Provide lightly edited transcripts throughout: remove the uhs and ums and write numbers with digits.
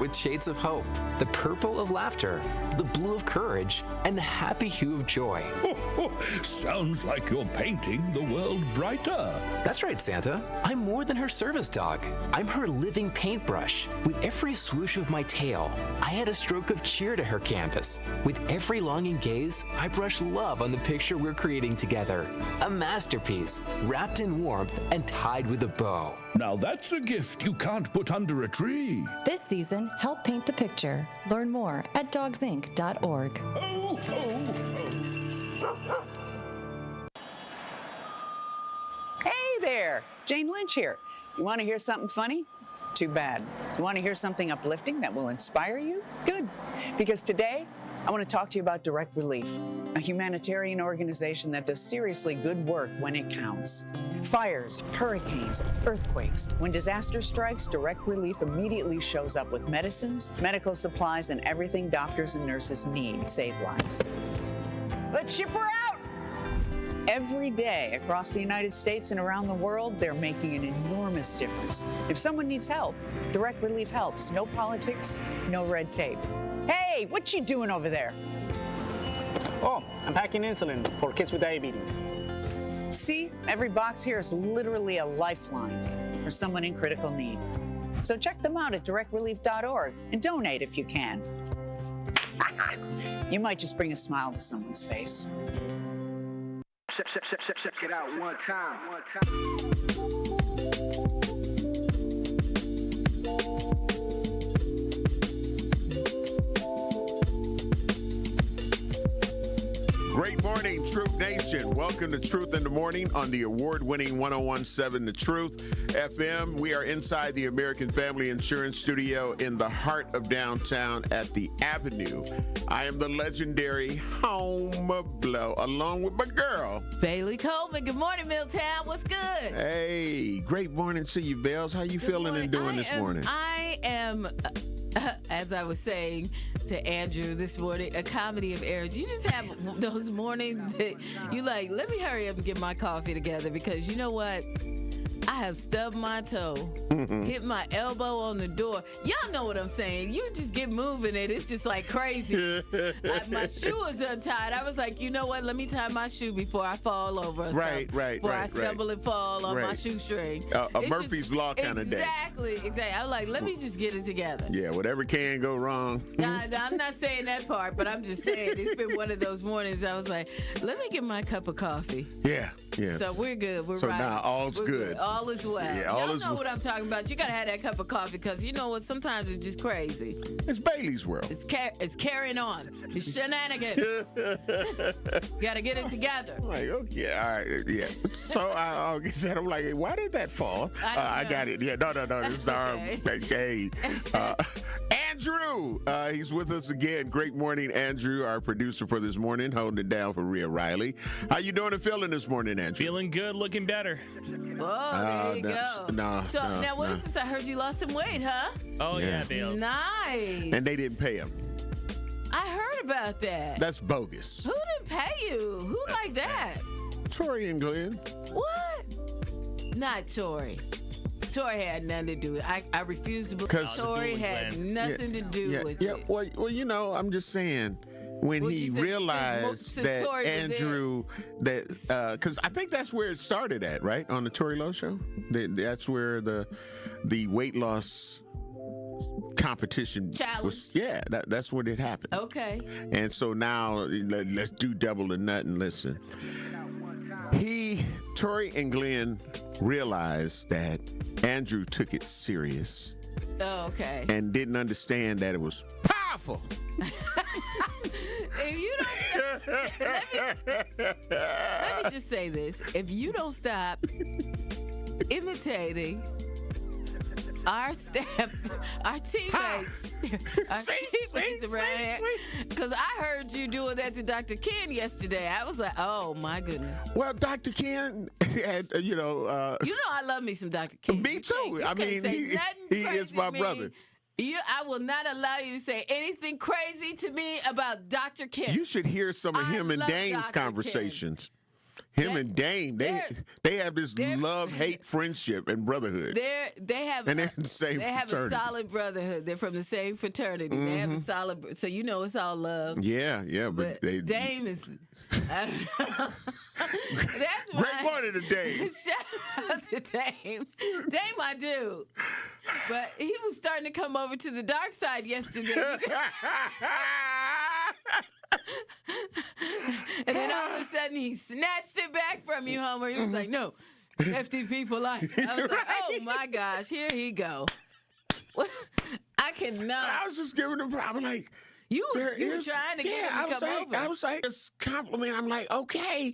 with shades of hope, the purple of laughter, the blue of courage, and the happy hue of joy. Sounds like you're painting the world brighter. That's right, Santa. I'm more than her service dog. I'm her living paintbrush. With every swoosh of my tail, I add a stroke of cheer to her canvas. With every longing gaze, I brush love on the picture we're creating together. A masterpiece, wrapped in warmth and tied with a bow. Now that's a gift you can't put under a tree. This season, help paint the picture. Learn more at dogsinc.org. Ho, ho, ho. Hey there, Jane Lynch here. You want to hear something funny? Too bad. You want to hear something uplifting that will inspire you? Good, because today I want to talk to you about Direct Relief, a humanitarian organization that does seriously good work when it counts. Fires, hurricanes, earthquakes. When disaster strikes, Direct Relief immediately shows up with medicines, medical supplies, and everything doctors and nurses need to save lives. Let's ship her out! Every day across the United States and around the world, they're making an enormous difference. If someone needs help, Direct Relief helps. No politics, no red tape. Hey, what you doing over there? Oh, I'm packing insulin for kids with diabetes. See, every box here is literally a lifeline for someone in critical need. So check them out at directrelief.org and donate if you can. You might just bring a smile to someone's face. Check it out one time. Great morning, Truth Nation. Welcome to Truth in the Morning on the award-winning 1017 The Truth FM. We are inside the American Family Insurance Studio in the heart of downtown at the Avenue. I am the legendary Home Blow, along with my girl, Bailey Coleman. Good morning, Milltown. What's good? Hey, great morning to you, Bells. How you feeling and doing this morning? I am, as I was saying to Andrew this morning, a comedy of errors. You just have those mornings that you like, let me hurry up and get my coffee together, because you know what? I have stubbed my toe, hit my elbow on the door. Y'all know what I'm saying. You just get moving and it's just like crazy. My shoe was untied. I was like, you know what? Let me tie my shoe before I fall over. Before I stumble and fall on my shoestring. A Murphy's Law kind of day. Exactly. I was like, let me just get it together. Yeah, whatever can go wrong. I'm not saying that part, but I'm just saying it's been one of those mornings I was like, let me get my cup of coffee. Yeah. So we're good. We're so right. now all's good. All is well. Yeah, Y'all know what I'm talking about. You gotta have that cup of coffee, because you know what? Sometimes it's just crazy. It's Bailey's world. It's carrying on. It's shenanigans. Gotta get it together. I'm like, okay, all right, yeah. So I'll get that. I'm like, hey, why did that fall? I got it. Yeah, no. It's okay. Andrew, he's with us again. Great morning, Andrew, our producer for this morning, holding it down for Rhea Riley. How you doing and feeling this morning, Andrew? Feeling good, looking better. Oh, there you go. Now, what is this? I heard you lost some weight, huh? Oh, yeah, Bales. Nice. And they didn't pay him. I heard about that. That's bogus. Who didn't pay you? Who like that? Tori and Glenn. What? Not Tori. Tori had nothing to do with it. I refuse to believe Tori had nothing to do with it. Well, you know, I'm just saying, when he realized that Andrew, because I think that's where it started at, right? On the Tori Lowe show? That's where the weight loss competition was. Yeah, that's when it happened. Okay. And so now let's do double the nut and listen. Tori and Glenn realized that Andrew took it serious. Oh, okay. And didn't understand that it was powerful. If you don't, let me just say this: if you don't stop imitating our staff, our teammates, around here, because I heard you doing that to Dr. Ken yesterday. I was like, oh my goodness. Well, Dr. Ken had, I love me some Dr. Ken. Me too. I mean, he is my brother. I will not allow you to say anything crazy to me about Dr. Ken. You should hear some of him and Dane's conversations. Him and Dame, they have this love-hate friendship and brotherhood. They have and they're in the same they have fraternity. a solid brotherhood. They're from the same fraternity. They have a solid, so you know it's all love. Yeah, But Dame is, I don't know. That's why. Great morning to Dame. Shout out to Dame. Dame, I do. But he was starting to come over to the dark side yesterday. And then all of a sudden he snatched it back from you, Homer. He was like, no, FTP for life. I was like, oh my gosh, here he go. I cannot. I was just giving him problem like, you were trying to get him to come over. I was like, this compliment. I'm like, okay,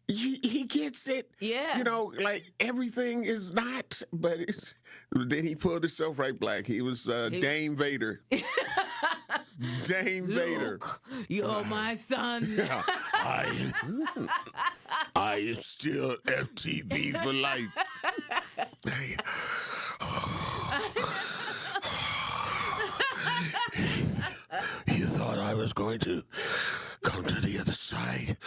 he gets it. Yeah. You know, like everything is not, but it's. Then he pulled himself right back. He was Dame Vader. Dame Vader. You're my son. I am still FTV for life. You thought I was going to come to the other side.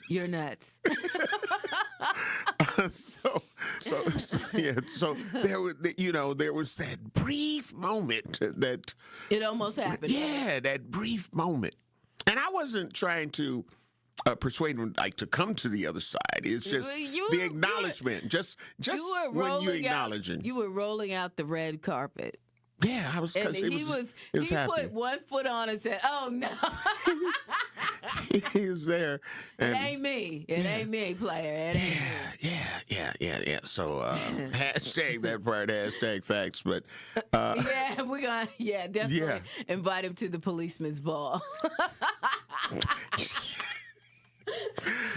You're nuts. So there was that brief moment that it almost happened. Yeah, that brief moment, and I wasn't trying to persuade him like to come to the other side. It's just the acknowledgement. Just when you acknowledging, you were rolling out the red carpet. Yeah, I was. And he put one foot on and said, "Oh no." He was there. And, it ain't me. It ain't me, player. It ain't me. Yeah. So hashtag that part, hashtag facts. But yeah, we're gonna definitely invite him to the policeman's ball.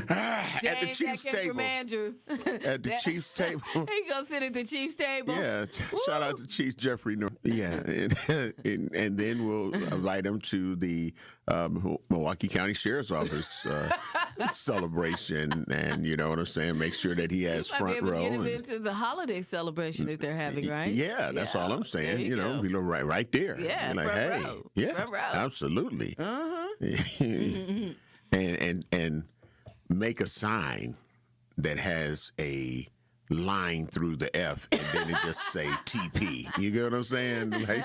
At the Chiefs table. At the Chiefs table. He gonna sit at the Chiefs table. Yeah. Shout out to Chief Jeffrey. Yeah, and then we'll invite him to the Milwaukee County Sheriff's Office celebration, and you know what I'm saying. Make sure that he has front row. Get him into the holiday celebration that they're having, right? Yeah, that's all I'm saying. You know, be right there. Yeah, like, front hey, row. yeah, front row. Absolutely. And make a sign that has a line through the F, and then it just say TP. You get what I'm saying? Like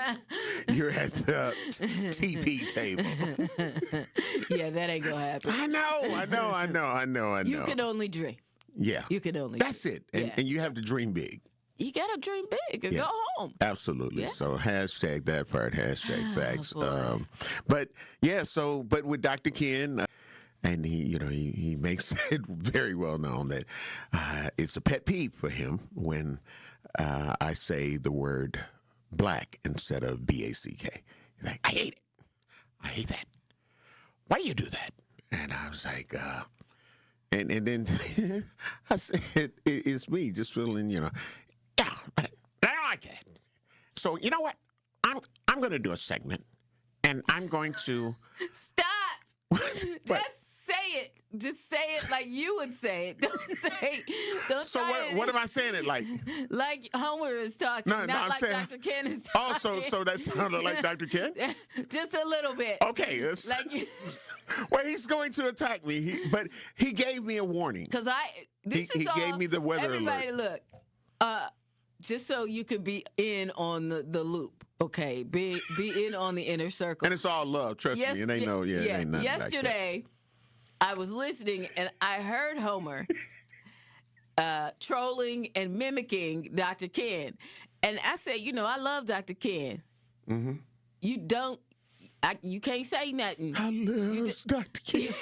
you're at the TP table. Yeah, that ain't gonna happen. I know. You can only dream. Yeah, you can only. That's it, and you have to dream big. You gotta dream big and go home. Absolutely. Yeah. So hashtag that part, hashtag facts. But with Dr. Ken. And he makes it very well known that it's a pet peeve for him when I say the word black instead of BACK. He's like, I hate it. I hate that. Why do you do that? And I was like, and then I said, it's me just feeling, I don't like it. So you know what? I'm going to do a segment, and I'm going to stop. Say it. Just say it like you would say it. Don't So try what am I saying it like? Like Homer is talking, not I'm like saying, Dr. Ken is talking. Oh, so that sounded like Dr. Ken? Just a little bit. Okay. Well, he's going to attack me, but he gave me a warning. Because he gave me the weather everybody alert. Look, just so you could be in on the loop. Okay, be in on the inner circle. And it's all love, trust me. It ain't ain't nothing yesterday, like that. I was listening and I heard Homer trolling and mimicking Dr. Ken. And I said, I love Dr. Ken. Mm-hmm. You can't say nothing. I love Dr. Ken.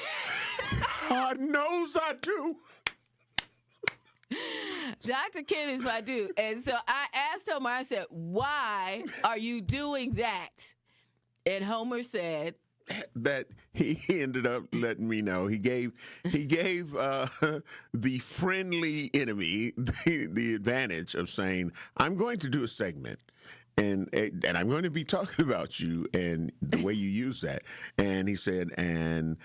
God knows I do. Dr. Ken is my dude. And so I asked Homer, I said, why are you doing that? And Homer said that he ended up letting me know. He gave the friendly enemy the advantage of saying, I'm going to do a segment. And I'm going to be talking about you and the way you use that. And he said, and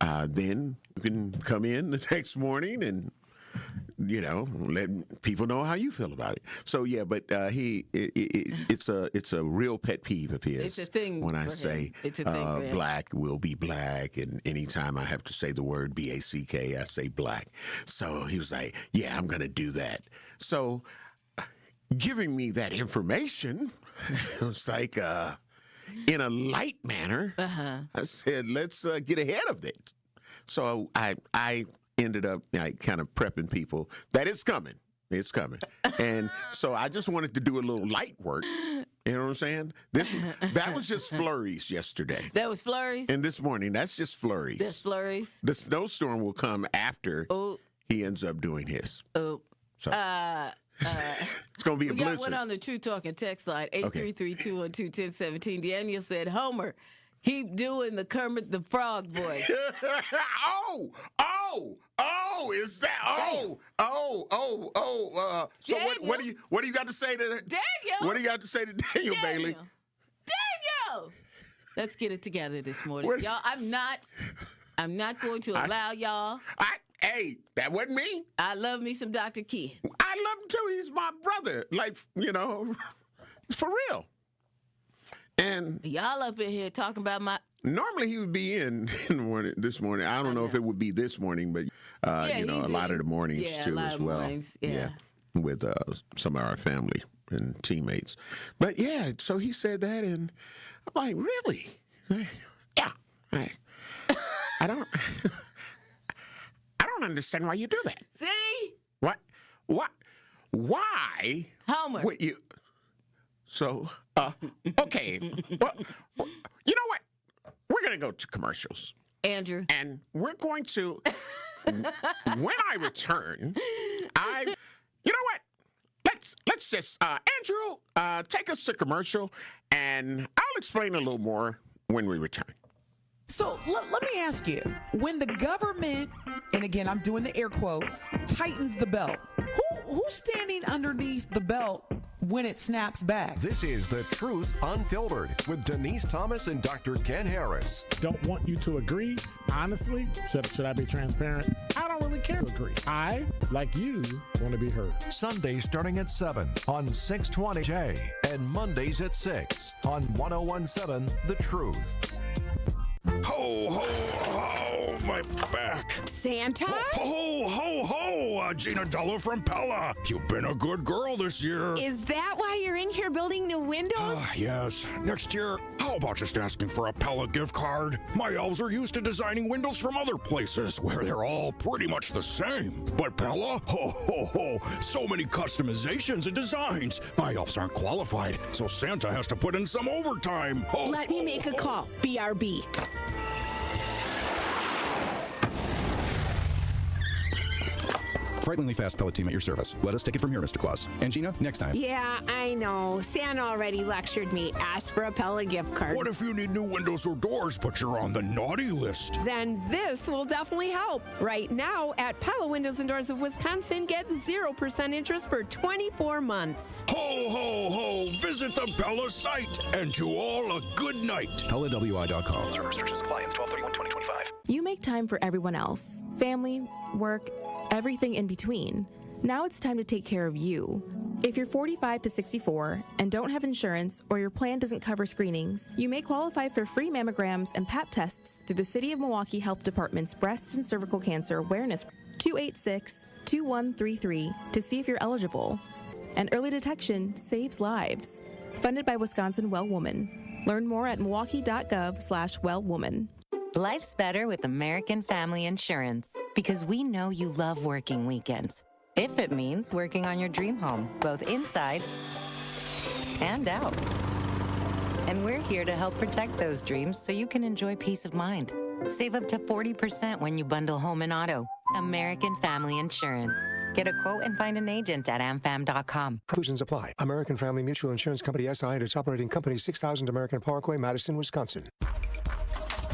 then you can come in the next morning and let people know how you feel about it. So yeah, but it's a real pet peeve of his. It's a thing when I for say him. It's a thing for him. Black will be black, and anytime I have to say the word B-A-C-K, I say black. So he was like, "Yeah, I'm going to do that." So giving me that information, it was like in a light manner. I said, "Let's get ahead of it." So I ended up kind of prepping people that it's coming. It's coming. And so I just wanted to do a little light work. You know what I'm saying? That was just flurries yesterday. That was flurries? And this morning, that's just flurries. That's flurries? The snowstorm will come after he ends up doing his. So it's going to be a blizzard. We got one on the True Talking text line, 833-212-1017. Daniel said, Homer, keep doing the Kermit the Frog voice. Is that? So what do you got to say to Daniel? What do you got to say to Daniel Bailey? Daniel! Let's get it together this morning. Y'all, I'm not going to allow y'all. Hey, that wasn't me. I love me some Dr. Key. I love him too. He's my brother. Like, for real. And y'all up in here talking about my... Normally he would be in the morning. This morning, I don't know if it would be this morning, but a lot of the mornings too as well. Mornings, with some of our family and teammates. But yeah, so he said that, and I'm like, really? Yeah. I don't understand why you do that. See? What? Why? Homer. Would you? So, okay. Well, you know what? We're going to go to commercials. Andrew. And we're going to, when I return, you know what? Let's just, Andrew, take us to commercial, and I'll explain a little more when we return. So let me ask you, when the government, and again, I'm doing the air quotes, tightens the belt, who's standing underneath the belt when it snaps back? This is The Truth Unfiltered with Denise Thomas and Dr. Ken Harris. Don't want you to agree. Honestly, should I be transparent? I don't really care to agree. I, like you, want to be heard. Sundays starting at 7 on 620J and Mondays at 6 on 1017 The Truth. Ho, ho, ho, my back. Santa? Ho, ho, ho, Gina Della from Pella. You've been a good girl this year. Is that why you're in here building new windows? Yes. Next year, how about just asking for a Pella gift card? My elves are used to designing windows from other places where they're all pretty much the same. But Pella? Ho, ho, ho, so many customizations and designs. My elves aren't qualified, so Santa has to put in some overtime. Ho, Let me make a call. BRB. Frighteningly fast pellet team at your service. Let us take it from here, Mr. Claus. And Gina, next time. Yeah, I know. Santa already lectured me. Ask for a Pella gift card. What if you need new windows or doors, but you're on the naughty list? Then this will definitely help. Right now, at Pella Windows and Doors of Wisconsin, get 0% interest for 24 months. Ho, ho, ho! Visit the Pella site, and to all a good night. PellaWI.com. Restrictions apply. It's 12/31/2025. You make time for everyone else. Family, work, everything in between. Now it's time to take care of you. If you're 45 to 64 and don't have insurance or your plan doesn't cover screenings, you may qualify for free mammograms and Pap tests through the City of Milwaukee Health Department's Breast and Cervical Cancer Awareness 286-2133 to see if you're eligible. And early detection saves lives. Funded by Wisconsin Well Woman. Learn more at milwaukee.gov/wellwoman. Life's better with American Family Insurance because we know you love working weekends. If it means working on your dream home, both inside and out. And we're here to help protect those dreams so you can enjoy peace of mind. Save up to 40% when you bundle home and auto. American Family Insurance. Get a quote and find an agent at amfam.com. Exclusions apply. American Family Mutual Insurance Company SI and its operating company 6000 American Parkway, Madison, Wisconsin.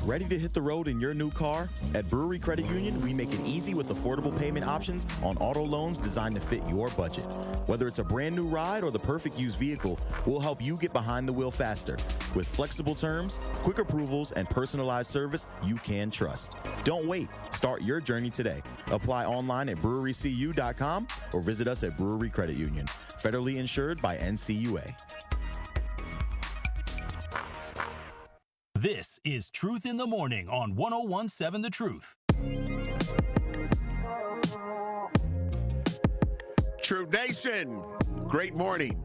Ready to hit the road in your new car? At Brewery Credit Union, we make it easy with affordable payment options on auto loans designed to fit your budget. Whether it's a brand new ride or the perfect used vehicle, we'll help you get behind the wheel faster. With flexible terms, quick approvals, and personalized service you can trust. Don't wait. Start your journey today. Apply online at brewerycu.com or visit us at Brewery Credit Union. Federally insured by NCUA. This is Truth in the Morning on 101.7 The Truth. Truth Nation, great morning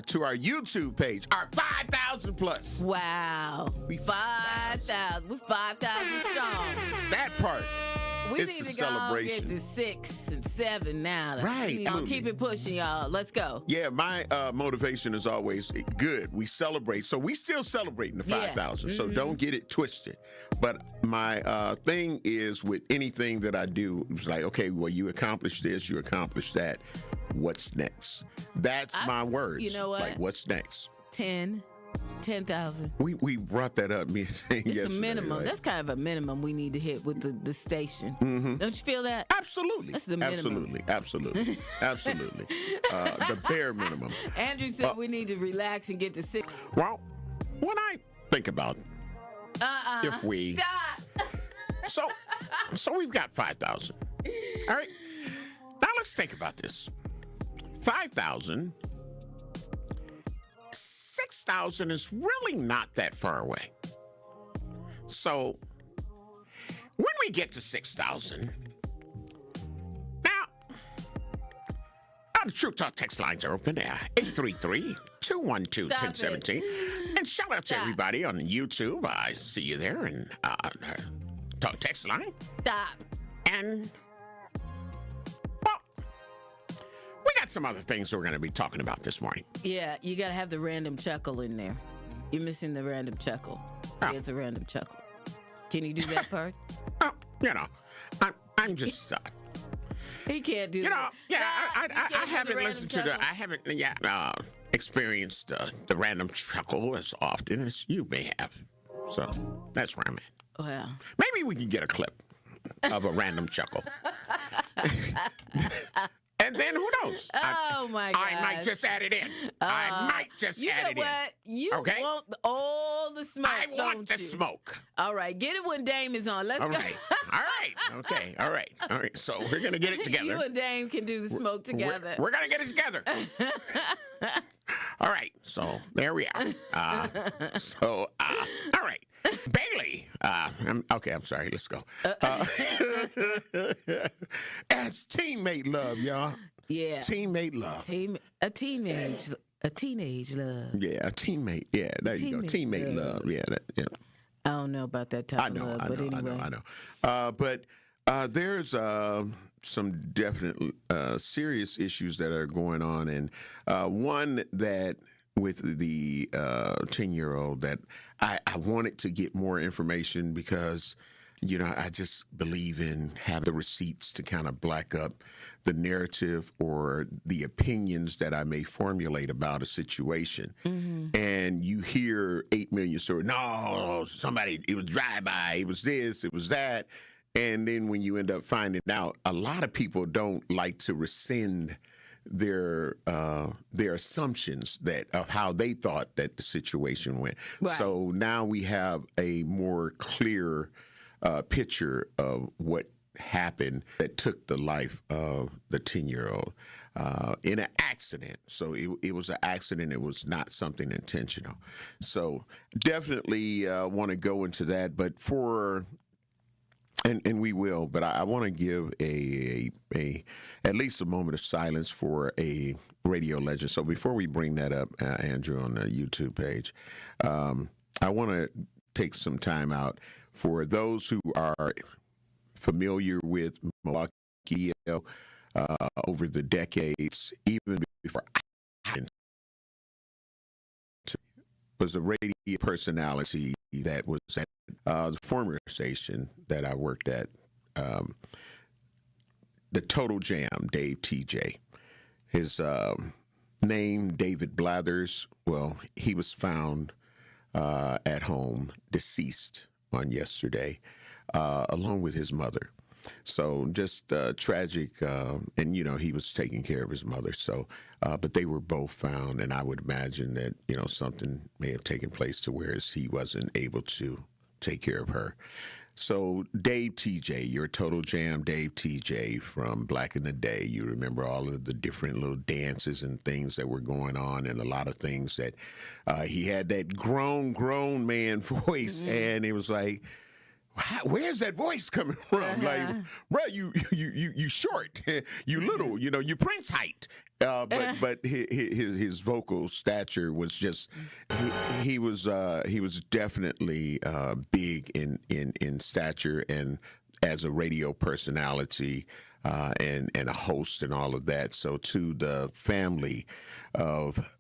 to our YouTube page, our 5,000 plus. Wow. 5,000. We're 5,000 strong. That part. We It's need a to go celebration. get to 6 and 7 now. Right. You know, keep it pushing, y'all. Let's go. Yeah, my motivation is always good. We celebrate. So we still celebrating the 5,000. So don't get it twisted. But my thing is with anything that I do, it's like, okay, well, you accomplished this, you accomplished that. What's next? That's my words. You know what? Like, what's next? 10,000. We brought that up It's yesterday. a minimum. Right? That's kind of a minimum we need to hit with the station. Mm-hmm. Don't you feel that? Absolutely. That's the minimum. Absolutely. The bare minimum. Andrew said we need to relax and get to 6. Well, when I think about if we... Stop. So we've got 5,000. All right. Now let's think about this. 5,000... 6,000 is really not that far away. So, when we get to 6,000, now, the Truth Talk text lines are open at 833-212-1017. And shout out to everybody on YouTube. I see you there. And talk text line. Stop. And, well, we got some other things we're going to be talking about this morning. Yeah, you got to have the random chuckle in there. You're missing the random chuckle. It's a random chuckle. Can you do that part? You know, I'm just... he can't do that. You know, I haven't listened to chuckle. I haven't experienced the random chuckle as often as you may have. So that's where I'm at. Well, maybe we can get a clip of a random chuckle. And then who knows? My God. I might just add it in. I might just add it in. You know what? You want all the smoke, I want the smoke. All right. Get it when Dame is on. Let's go. All right. Okay. All right. So we're going to get it together. You and Dame can do the smoke together. We're going to get it together. All right. So there we are. All right. Bailey. I'm sorry. Let's go. That's teammate love, y'all. Yeah. Teammate love. A teenage love. Yeah, a teammate. Yeah, there you go. Teammate love. Yeah. I don't know about that type of love, but anyway. I know. But there's some definite serious issues that are going on, and one that with the 10-year-old that I wanted to get more information because, you know, I just believe in having the receipts to kind of black up the narrative or the opinions that I may formulate about a situation. Mm-hmm. And you hear 8 million stories. No, it was drive-by, it was this, it was that. And then when you end up finding out, a lot of people don't like to rescind their assumptions of how they thought that the situation went. Right. So now we have a more clear picture of what happened that took the life of the 10-year-old in an accident. So it was an accident. It was not something intentional. So definitely want to go into that. But and we will, but I want to give at least a moment of silence for a radio legend. So before we bring that up, Andrew, on the YouTube page, I want to take some time out for those who are familiar with Milwaukee over the decades, even before I was a radio personality that was at the former station that I worked at, the Total Jam, Dave TJ. His name, David Blathers, well, he was found at home, deceased on yesterday, along with his mother. So just tragic, and he was taking care of his mother. So, but they were both found, and I would imagine that something may have taken place to where he wasn't able to take care of her. So Dave TJ, your Total Jam Dave TJ from Black in the Day. You remember all of the different little dances and things that were going on, and a lot of things that he had that grown man voice, and it was like, where's that voice coming from? Like, bro, you short, you little, you Prince height. But his vocal stature was just he was definitely big in stature and as a radio personality and a host and all of that. So to the family of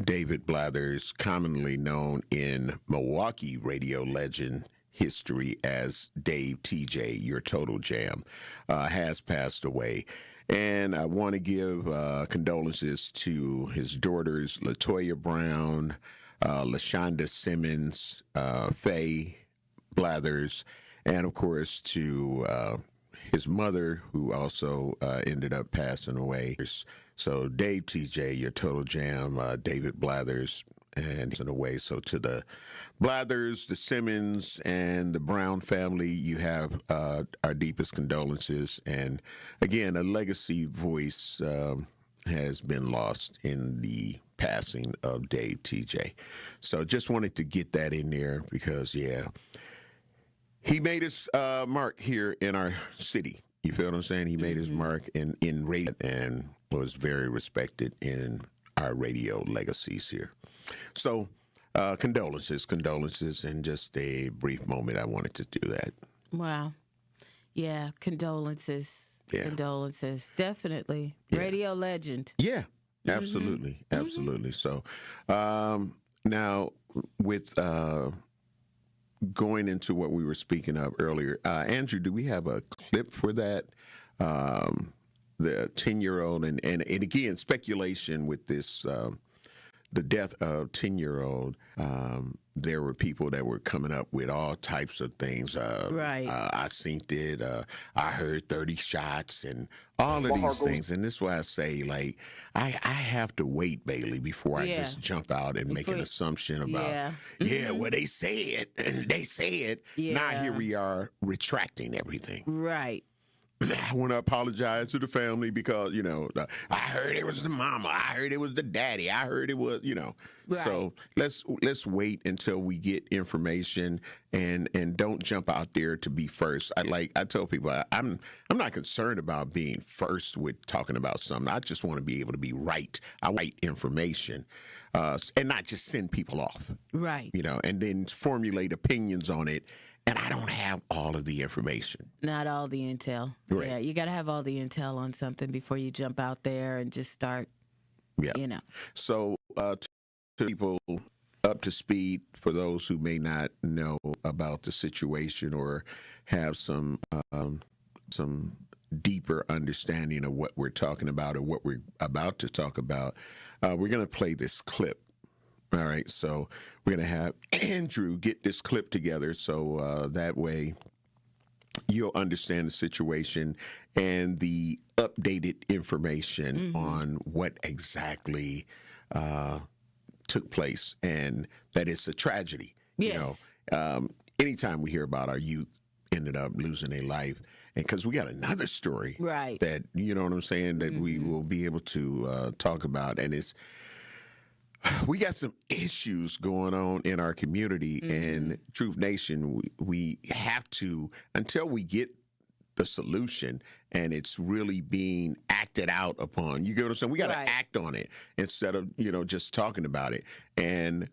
David Blathers, commonly known in Milwaukee radio legend history as Dave TJ, your Total Jam, has passed away. And I want to give condolences to his daughters, LaToya Brown, LaShonda Simmons, Faye Blathers, and, of course, to his mother, who also ended up passing away. So Dave TJ, your Total Jam, David Blathers, and he's away. So to the Blathers, the Simmons, and the Brown family, you have our deepest condolences. And again, a legacy voice has been lost in the passing of Dave TJ. So just wanted to get that in there because, he made his mark here in our city. You feel what I'm saying? He made his mark in radio and was very respected in our radio legacies here. So condolences, and just a brief moment, I wanted to do that. Wow. Yeah, condolences. Yeah. Condolences, definitely. Yeah. Radio legend. Yeah, absolutely, absolutely. So now with going into what we were speaking of earlier, Andrew, do we have a clip for that? The 10-year-old, and again, speculation with this, the death of 10-year-old. There were people that were coming up with all types of things. Right. I seen it. I heard 30 shots and all of these things. And this is why I say, like, I have to wait, Bailey, before I just jump out and make an assumption about, well, they said, they said. Yeah. Now here we are retracting everything. Right. I want to apologize to the family because, I heard it was the mama. I heard it was the daddy. I heard it was, Right. So let's wait until we get information and don't jump out there to be first. I tell people I'm not concerned about being first with talking about something. I just want to be able to be right. I like information and not just send people off. Right. And then formulate opinions on it. And I don't have all of the information. Not all the intel. Right. Yeah, you got to have all the intel on something before you jump out there and just start, So to people up to speed, for those who may not know about the situation or have some deeper understanding of what we're talking about or what we're about to talk about, we're going to play this clip. All right, so we're going to have Andrew get this clip together so that way you'll understand the situation and the updated information on what exactly took place and that it's a tragedy. Yes. Anytime we hear about our youth ended up losing their life, and because we got another story that, you know what I'm saying, that we will be able to talk about, and it's we got some issues going on in our community and Truth Nation. We have to, until we get the solution and it's really being acted out upon, you get what I'm saying? We got to act on it instead of, just talking about it. And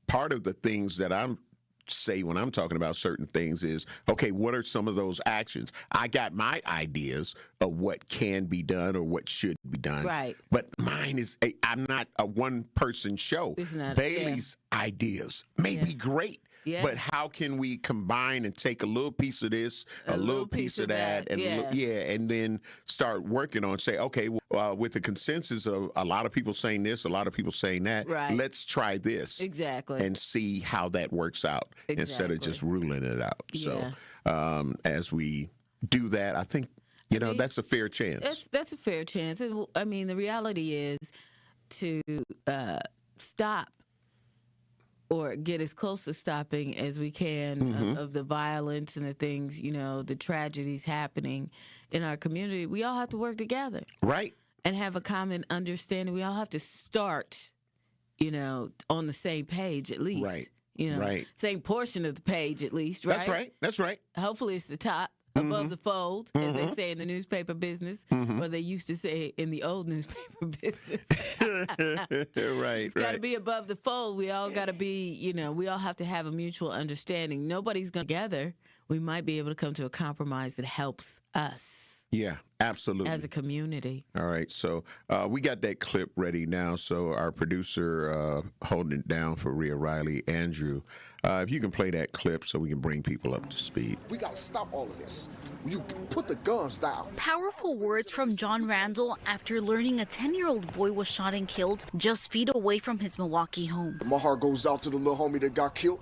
part of the things that I'm say when I'm talking about certain things is, okay, what are some of those actions? I got my ideas of what can be done or what should be done. Right. But mine is, I'm not a one-person show. It's not, Bailey's ideas may be great, Yes. But how can we combine and take a little piece of this, a little piece of that, and and then start working on, say, okay, with the consensus of a lot of people saying this, a lot of people saying that, let's try this. Exactly. And see how that works out instead of just ruling it out. Yeah. So as we do that, I think, that's a fair chance. That's a fair chance. I mean, the reality is to stop or get as close to stopping as we can of the violence and the things, the tragedies happening in our community. We all have to work together. Right. And have a common understanding. We all have to start, on the same page at least. Right. Right. Same portion of the page at least, right? That's right. Hopefully it's the top. Above the fold, as they say in the newspaper business, or they used to say in the old newspaper business. It's got to be above the fold. We all got to be, we all have to have a mutual understanding. Nobody's going together. We might be able to come to a compromise that helps us. Yeah, absolutely. As a community. All right. So we got that clip ready now. So our producer holding it down for Rhea Riley, Andrew, if you can play that clip so we can bring people up to speed. We got to stop all of this. You put the guns down. Powerful words from John Randall after learning a 10-year-old boy was shot and killed just feet away from his Milwaukee home. My heart goes out to the little homie that got killed.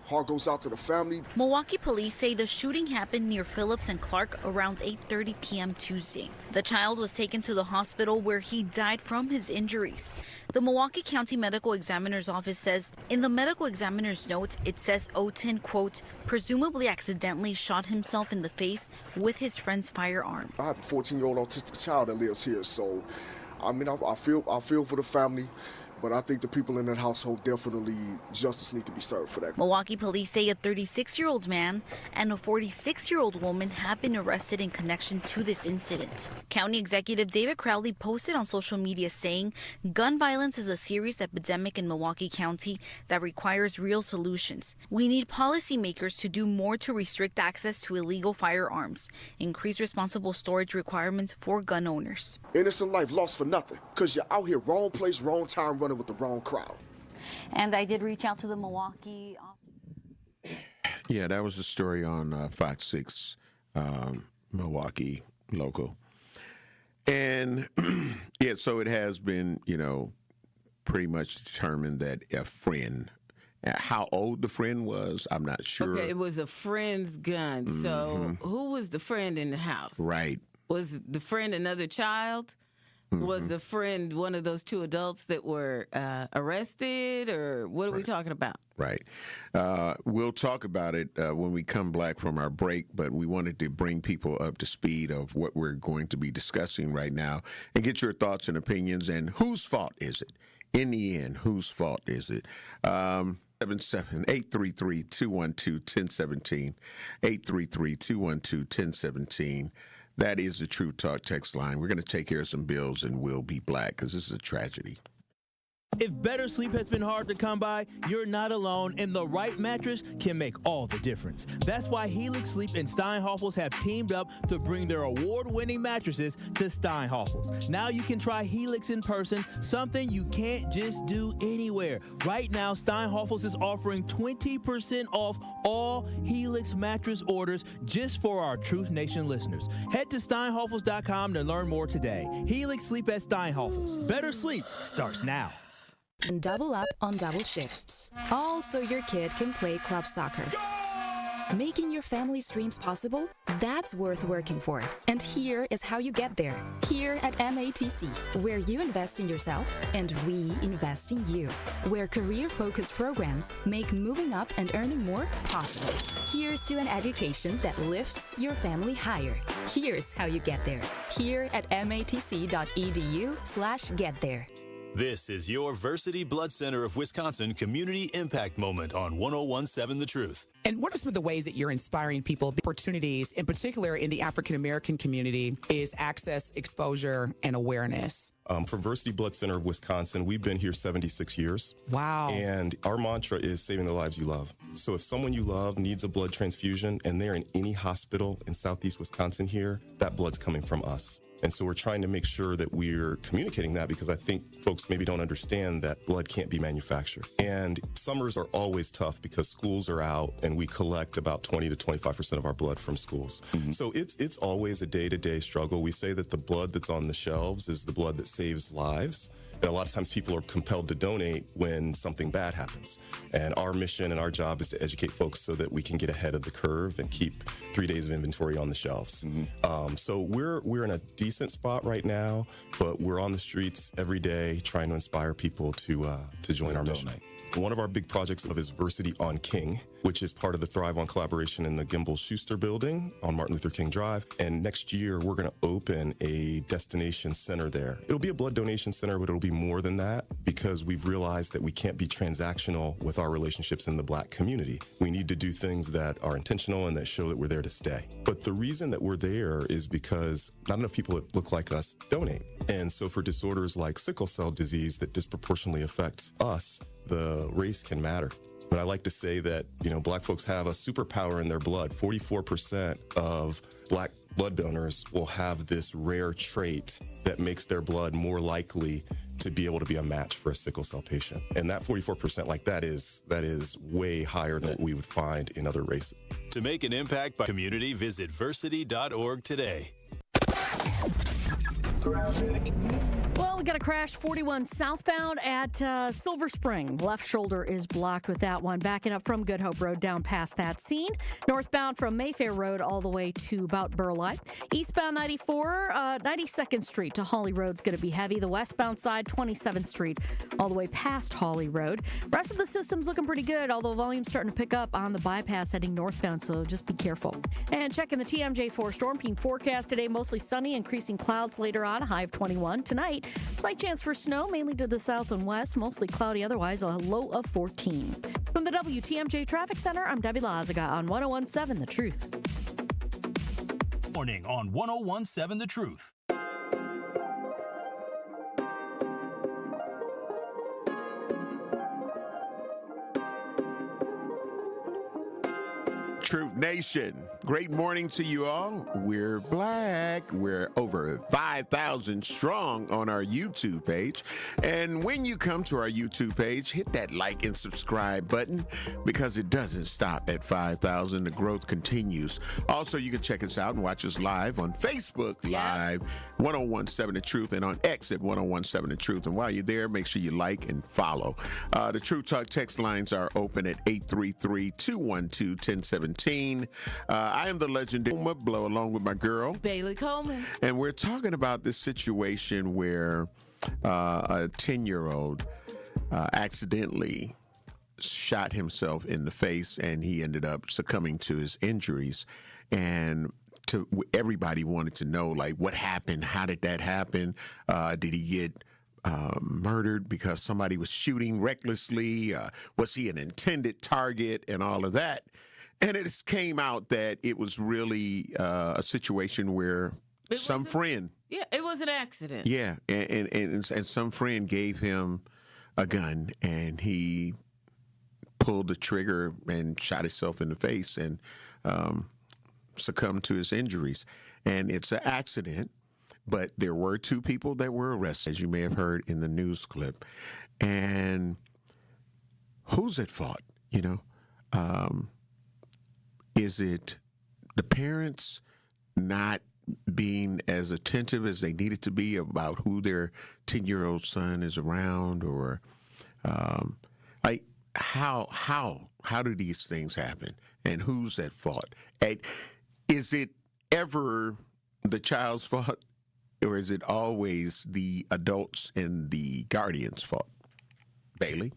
Heart goes out to the family. Milwaukee police say the shooting happened near Phillips and Clark around 8:30 p.m. Tuesday. The child was taken to the hospital where he died from his injuries. The Milwaukee County Medical Examiner's Office says in the medical examiner's notes, it says Oten, quote, presumably accidentally shot himself in the face with his friend's firearm. I have a 14-year-old autistic child that lives here, so I feel for the family. But I think the people in that household definitely justice need to be served for that. Milwaukee police say a 36-year-old man and a 46-year-old woman have been arrested in connection to this incident. County Executive David Crowley posted on social media saying, gun violence is a serious epidemic in Milwaukee County that requires real solutions. We need policymakers to do more to restrict access to illegal firearms, increase responsible storage requirements for gun owners. Innocent life lost for nothing because you're out here wrong place, wrong time, running with the wrong crowd. And I did reach out to the Milwaukee. Yeah, that was a story on Fox 6 Milwaukee local. And so it has been, pretty much determined that a friend, how old the friend was, I'm not sure. Okay, it was a friend's gun. So who was the friend in the house? Right. Was the friend another child? Was the friend one of those two adults that were arrested, or what are we talking about? Right. We'll talk about it when we come back from our break, but we wanted to bring people up to speed of what we're going to be discussing right now and get your thoughts and opinions. And whose fault is it? In the end, whose fault is it? 833-212-1017, 833-212-1017. That is the True Talk text line. We're going to take care of some bills and we'll be black because this is a tragedy. If better sleep has been hard to come by, you're not alone, and the right mattress can make all the difference. That's why Helix Sleep and Steinhoffels have teamed up to bring their award-winning mattresses to Steinhoffels. Now you can try Helix in person, something you can't just do anywhere. Right now, Steinhoffels is offering 20% off all Helix mattress orders just for our Truth Nation listeners. Head to steinhoffels.com to learn more today. Helix Sleep at Steinhoffels. Better sleep starts now. And double up on double shifts, all so your kid can play club soccer. Making your family's dreams possible? That's worth working for. And here is how you get there. Here at MATC, where you invest in yourself and we invest in you. Where career-focused programs make moving up and earning more possible. Here's to an education that lifts your family higher. Here's how you get there. Here at matc.edu/get there. This is your Versity Blood Center of Wisconsin Community Impact Moment on 101.7 The Truth. And what are some of the ways that you're inspiring people? Opportunities, in particular in the African American community, is access, exposure, and awareness. For Versity Blood Center of Wisconsin, we've been here 76 years. Wow. And our mantra is saving the lives you love. So if someone you love needs a blood transfusion and they're in any hospital in Southeast Wisconsin here, that blood's coming from us. And so we're trying to make sure that we're communicating that, because I think folks maybe don't understand that blood can't be manufactured. And summers are always tough because schools are out and we collect about 20 to 25% of our blood from schools. So it's always a day-to-day struggle. We say that the blood that's on the shelves is the blood that saves lives. And a lot of times people are compelled to donate when something bad happens. And our mission and our job is to educate folks so that we can get ahead of the curve and keep 3 days of inventory on the shelves. So we're in a decent spot right now, but we're on the streets every day trying to inspire people to join our mission. One of our big projects is Versity on King, which is part of the Thrive On collaboration in the Gimbel Schuster building on Martin Luther King Drive. And next year, we're going to open a destination center there. It'll be a blood donation center, but it'll be more than that, because we've realized that we can't be transactional with our relationships in the Black community. We need to do things that are intentional and that show that we're there to stay. But the reason that we're there is because not enough people that look like us donate. And so for disorders like sickle cell disease that disproportionately affect us, the race can matter. But I like to say that, Black folks have a superpower in their blood. 44% of Black blood donors will have this rare trait that makes their blood more likely to be able to be a match for a sickle cell patient. And that 44%, that is way higher than what we would find in other races. To make an impact by community, visit versity.org today. Well, we got a crash 41 southbound at Silver Spring. Left shoulder is blocked with that one. Backing up from Good Hope Road down past that scene. Northbound from Mayfair Road all the way to about Burleigh. Eastbound 94, 92nd Street to Hawley Road's going to be heavy. The westbound side, 27th Street all the way past Hawley Road. Rest of the system's looking pretty good, although volume's starting to pick up on the bypass heading northbound, so just be careful. And checking the TMJ4 Storm Team forecast today, mostly sunny, increasing clouds later on, a high of 21. Tonight, slight chance for snow, mainly to the south and west, mostly cloudy otherwise, a low of 14. From the WTMJ Traffic Center, I'm Debbie Lazaga on 101.7 The Truth. Morning on 101.7 The Truth. Truth Nation, great morning to you all. We're Black. We're over 5,000 strong on our YouTube page. And when you come to our YouTube page, hit that like and subscribe button, because it doesn't stop at 5,000. The growth continues. Also, you can check us out and watch us live on Facebook Live, 101.7 The Truth, and on X at 101.7 The Truth. And while you're there, make sure you like and follow. The Truth Talk text lines are open at 833-212-1017. I am the legendary Blow, along with my girl Bailey Coleman, and we're talking about this situation where a 10-year-old accidentally shot himself in the face, and he ended up succumbing to his injuries. And everybody wanted to know, what happened? How did that happen? Did he get murdered because somebody was shooting recklessly? Was he an intended target? And all of that. And it came out that it was really a situation where some friend. Yeah, it was an accident. Yeah, and some friend gave him a gun, and he pulled the trigger and shot himself in the face and succumbed to his injuries. And it's an accident, but there were 2 people that were arrested, as you may have heard in the news clip. And who's at fault, Is it the parents not being as attentive as they needed to be about who their 10-year-old son is around, or how do these things happen, and who's at fault? And is it ever the child's fault, or is it always the adults and the guardian's fault? Bailey?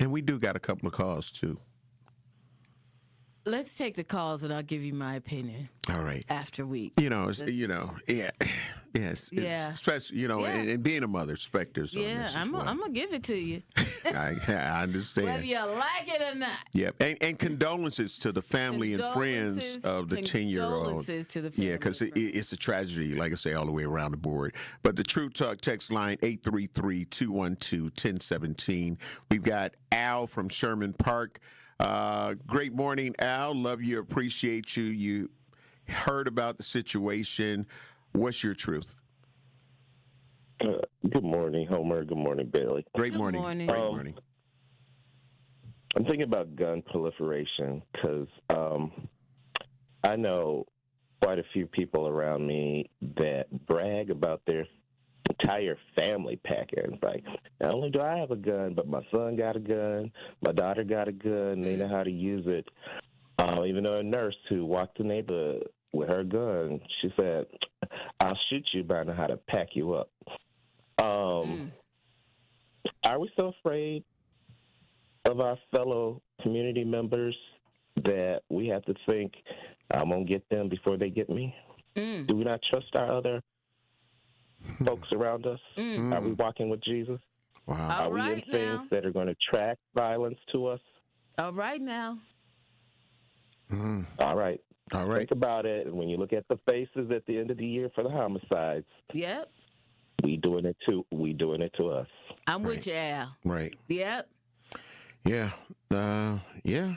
And we do got a couple of calls too. Let's take the calls, and I'll give you my opinion. All right. After we, especially and being a mother, specters. Yeah, I'm gonna give it to you. I understand. Whether you like it or not. Yep, and condolences to the family and friends of the 10-year-old. Condolences to the family. Yeah, because it's a tragedy, like I say, all the way around the board. But the True Talk text line 833-212-1017. We've got Al from Sherman Park. Great morning, Al. Love you, appreciate you. You heard about the situation. What's your truth? Good morning, Homer. Good morning, Bailey. Great morning. Great morning. I'm thinking about gun proliferation because I know quite a few people around me that brag about their entire family package. Like, not only do I have a gun, but my son got a gun, my daughter got a gun, they know how to use it. Even though a nurse who walked the neighborhood with her gun, she said, I'll shoot you, but I know how to pack you up. Are we so afraid of our fellow community members that we have to think, I'm going to get them before they get me? Do we not trust our other folks around us? Are we walking with Jesus? Wow. Are we in things that are going to attract violence to us? All right now. All right. Think about it. And when you look at the faces at the end of the year for the homicides, Yep. we doing it to us. I'm with you, Al. Right. Yep. Yeah. Yeah.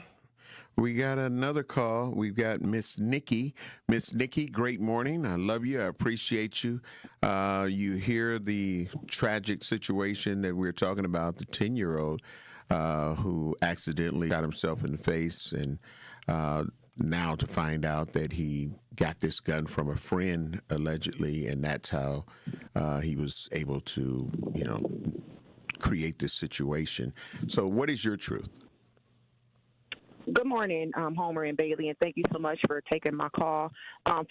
We got another call. We've got Miss Nikki. Miss Nikki, great morning. I love you. I appreciate you. You hear the tragic situation that we're talking about, the 10-year-old who accidentally got himself in the face, and now to find out that he got this gun from a friend, allegedly, and that's how he was able to, create this situation. So what is your truth? Good morning, Homer and Bailey, and thank you so much for taking my call.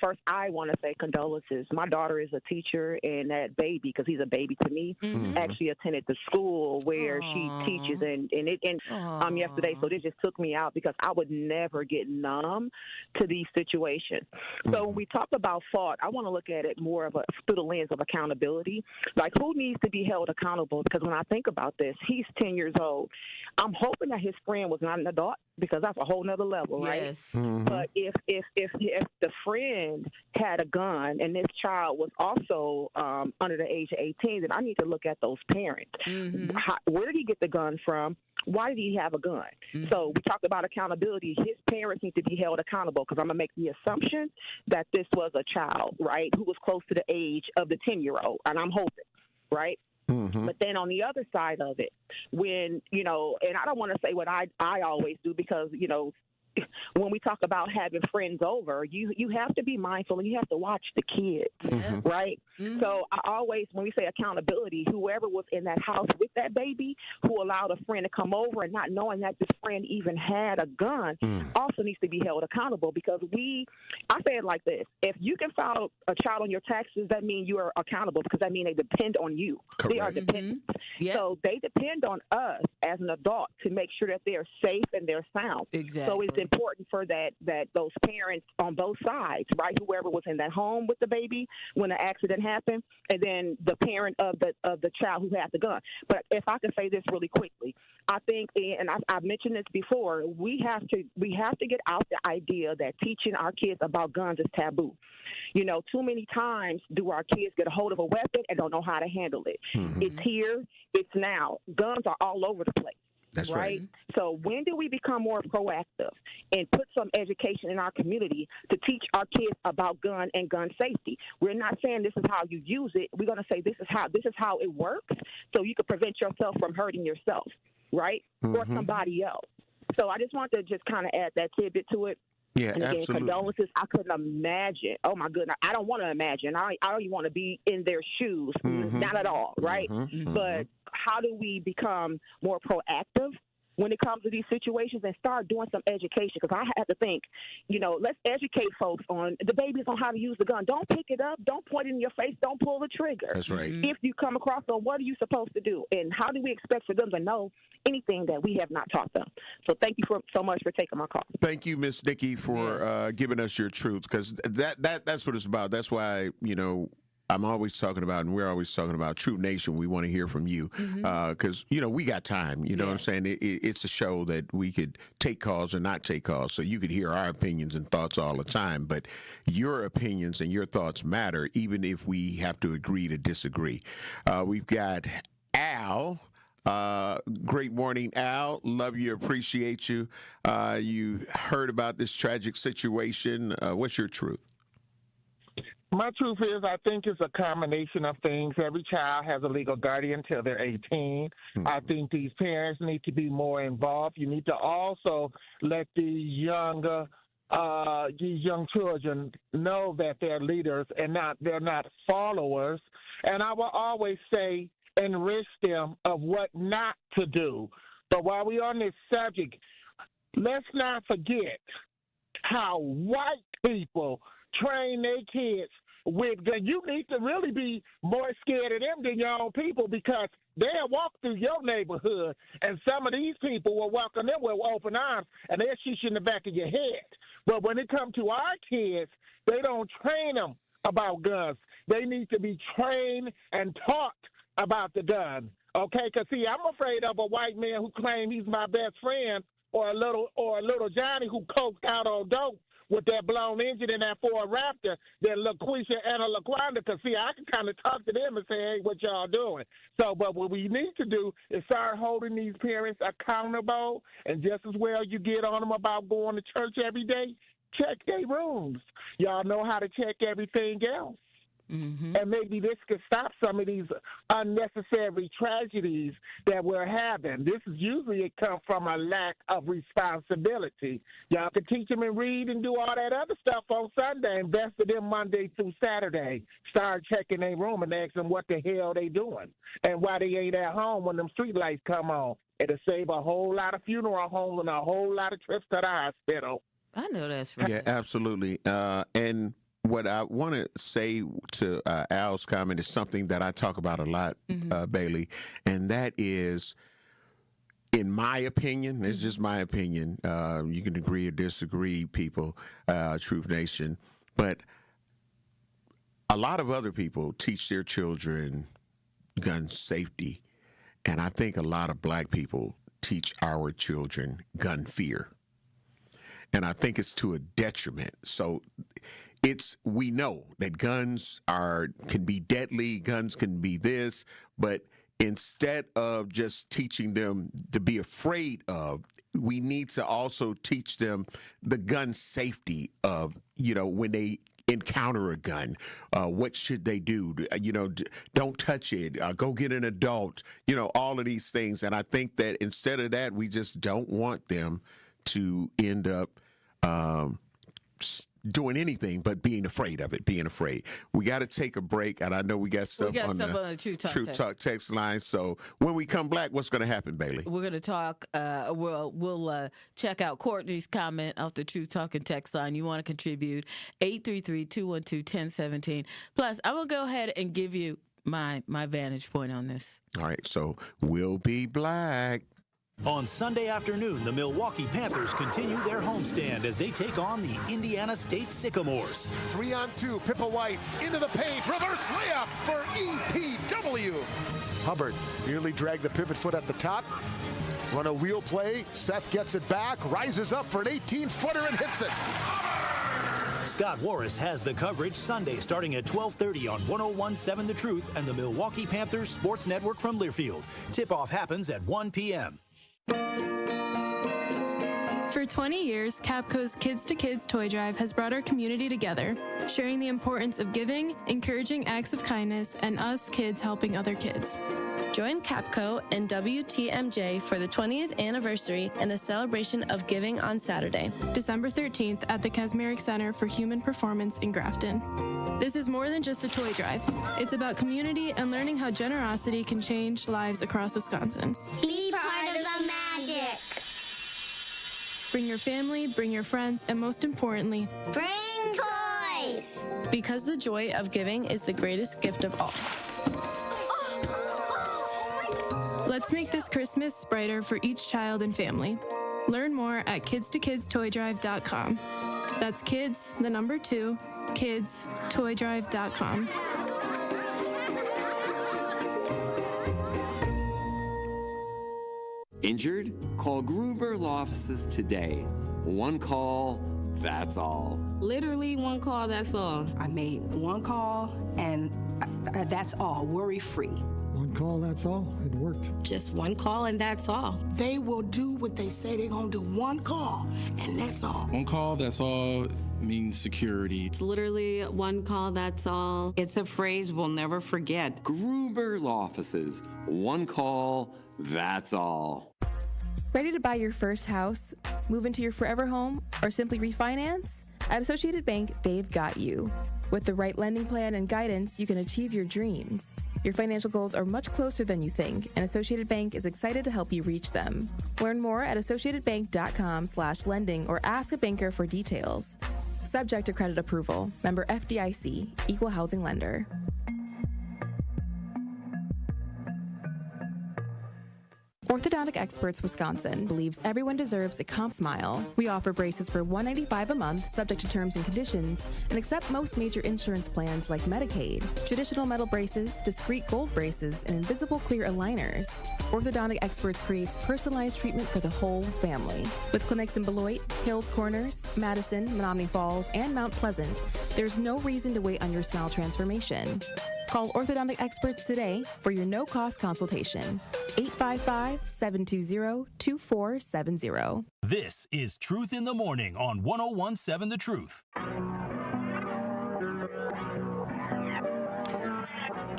First, I want to say condolences. My daughter is a teacher, and that baby, because he's a baby to me, actually attended the school where she teaches, and yesterday, so this just took me out because I would never get numb to these situations. So when we talk about fault, I want to look at it more of through the lens of accountability. Like, who needs to be held accountable? Because when I think about this, he's 10 years old. I'm hoping that his friend was not an adult, because that's a whole nother level, right? Yes. But if the friend had a gun and this child was also under the age of 18, then I need to look at those parents. Where did he get the gun from? Why did he have a gun? So we talked about accountability. His parents need to be held accountable, because I'm going to make the assumption that this was a child, right, who was close to the age of the 10-year-old, and I'm hoping, right? But then on the other side of it, when, and I don't want to say what I always do, because, when we talk about having friends over, you have to be mindful and you have to watch the kids, right? So I always, when we say accountability, whoever was in that house with that baby who allowed a friend to come over and not knowing that this friend even had a gun also needs to be held accountable, because I say it like this: if you can file a child on your taxes, that means you are accountable, because that means they depend on you. Correct. They are dependent. So they depend on us as an adult to make sure that they're safe and they're sound. Exactly. So it's important for that those parents on both sides, right? Whoever was in that home with the baby when the accident happened, and then the parent of the child who had the gun. But if I could say this really quickly, I think, and I've mentioned this before, we have to get out the idea that teaching our kids about guns is taboo. Too many times do our kids get a hold of a weapon and don't know how to handle it. It's here, it's now. Guns are all over the place. That's right. So when do we become more proactive and put some education in our community to teach our kids about gun and gun safety? We're not saying this is how you use it. We're going to say this is how it works, so you can prevent yourself from hurting yourself, right? Or somebody else. So I just want to just kind of add that tidbit to it. Yeah, and again, absolutely. condolences. I couldn't imagine. Oh my goodness, I don't want to imagine. I don't even want to be in their shoes. Not at all, right? But how do we become more proactive when it comes to these situations and start doing some education? Because I have to think, let's educate folks on the babies on how to use the gun. Don't pick it up. Don't point it in your face. Don't pull the trigger. That's right. If you come across them, what are you supposed to do? And how do we expect for them to know anything that we have not taught them? So thank you so much for taking my call. Thank you, Miss Nikki, for giving us your truth, because that's what it's about. That's why, I'm always talking about, and we're always talking about, Truth Nation, we want to hear from you, because, we got time. You know what I'm saying? It's a show that we could take calls or not take calls, so you could hear our opinions and thoughts all the time, but your opinions and your thoughts matter, even if we have to agree to disagree. We've got Al. Great morning, Al. Love you, appreciate you. You heard about this tragic situation. What's your truth? My truth is, I think it's a combination of things. Every child has a legal guardian till they're 18. I think these parents need to be more involved. You need to also let the young children know that they're leaders and they're not followers. And I will always say, enrich them of what not to do. But while we're on this subject, let's not forget how white people train their kids with guns. You need to really be more scared of them than your own people, because they'll walk through your neighborhood and some of these people will welcome them with open arms and they'll shoot you in the back of your head. But when it comes to our kids, they don't train them about guns. They need to be trained and taught about the gun. Okay? Because, see, I'm afraid of a white man who claims he's my best friend, or a little Johnny who coked out on dope with that blown engine in that Ford Raptor, than LaQuisha and LaQuanda, because, see, I can kind of talk to them and say, hey, what y'all doing? So, but what we need to do is start holding these parents accountable, and just as well you get on them about going to church every day, check their rooms. Y'all know how to check everything else. Mm-hmm. And maybe this could stop some of these unnecessary tragedies that we're having. This is usually it comes from a lack of responsibility. Y'all can teach them and read and do all that other stuff on Sunday. Invest in them Monday through Saturday. Start checking their room and ask them what the hell they doing and why they ain't at home when them street lights come on. It'll save a whole lot of funeral homes and a whole lot of trips to the hospital. I know that's right. Yeah, absolutely. And what I want to say to Al's comment is something that I talk about a lot, Bailey, and that is, in my opinion, it's just my opinion. You can agree or disagree, people, Truth Nation, but a lot of other people teach their children gun safety, and I think a lot of black people teach our children gun fear, and I think it's to a detriment. So we know that guns can be deadly, guns can be this, but instead of just teaching them to be afraid of, we need to also teach them the gun safety of, when they encounter a gun, what should they do? Don't touch it, go get an adult, all of these things. And I think that instead of that, we just don't want them to end up doing anything but being afraid of it, being afraid. We got to take a break, and I know we got stuff on the Truth Talk text line. So when we come back, what's going to happen, Bailey? We're going to talk, we'll check out Courtney's comment off the Truth Talk and text line. You want to contribute, 833-212-1017. Plus, I will go ahead and give you my vantage point on this. All right, so we'll be black. On Sunday afternoon, the Milwaukee Panthers continue their homestand as they take on the Indiana State Sycamores. 3-on-2, Pippa White into the paint, reverse layup for EPW. Hubbard nearly dragged the pivot foot at the top. Run a wheel play, Seth gets it back, rises up for an 18-footer and hits it. Scott Warris has the coverage Sunday starting at 12:30 on 101.7 The Truth and the Milwaukee Panthers Sports Network from Learfield. Tip-off happens at 1 p.m. For 20 years, Capco's Kids to Kids toy drive has brought our community together, sharing the importance of giving, encouraging acts of kindness, and us kids helping other kids. Join Capco and WTMJ for the 20th anniversary and a celebration of giving on Saturday, December 13th at the Kasmeric Center for Human Performance in Grafton. This is more than just a toy drive. It's about community and learning how generosity can change lives across Wisconsin. Be part of the magic. Bring your family, bring your friends, and most importantly, bring toys. Because the joy of giving is the greatest gift of all. Let's make this Christmas brighter for each child and family. Learn more at kidstokids.toydrive.com. That's kids, the number 2, kidstoydrive.com. Injured? Call Gruber Law Offices today. One call, that's all. Literally one call, that's all. I made one call, and that's all, worry-free. One call, that's all. It worked. Just one call and that's all. They will do what they say they're going to do. One call and that's all. One call, that's all means security. It's literally one call, that's all. It's a phrase we'll never forget. Gruber Law Offices. One call, that's all. Ready to buy your first house, move into your forever home, or simply refinance? At Associated Bank, they've got you. With the right lending plan and guidance, you can achieve your dreams. Your financial goals are much closer than you think, and Associated Bank is excited to help you reach them. Learn more at associatedbank.com/lending or ask a banker for details. Subject to credit approval. Member FDIC, Equal Housing Lender. Orthodontic Experts Wisconsin believes everyone deserves a comp smile. We offer braces for $195 a month, subject to terms and conditions, and accept most major insurance plans like Medicaid. Traditional metal braces, discrete gold braces, and invisible clear aligners. Orthodontic Experts creates personalized treatment for the whole family. With clinics in Beloit, Hills Corners, Madison, Menominee Falls, and Mount Pleasant, there's no reason to wait on your smile transformation. Call Orthodontic Experts today for your no-cost consultation. 855-720-2470. This is Truth in the Morning on 101.7 The Truth.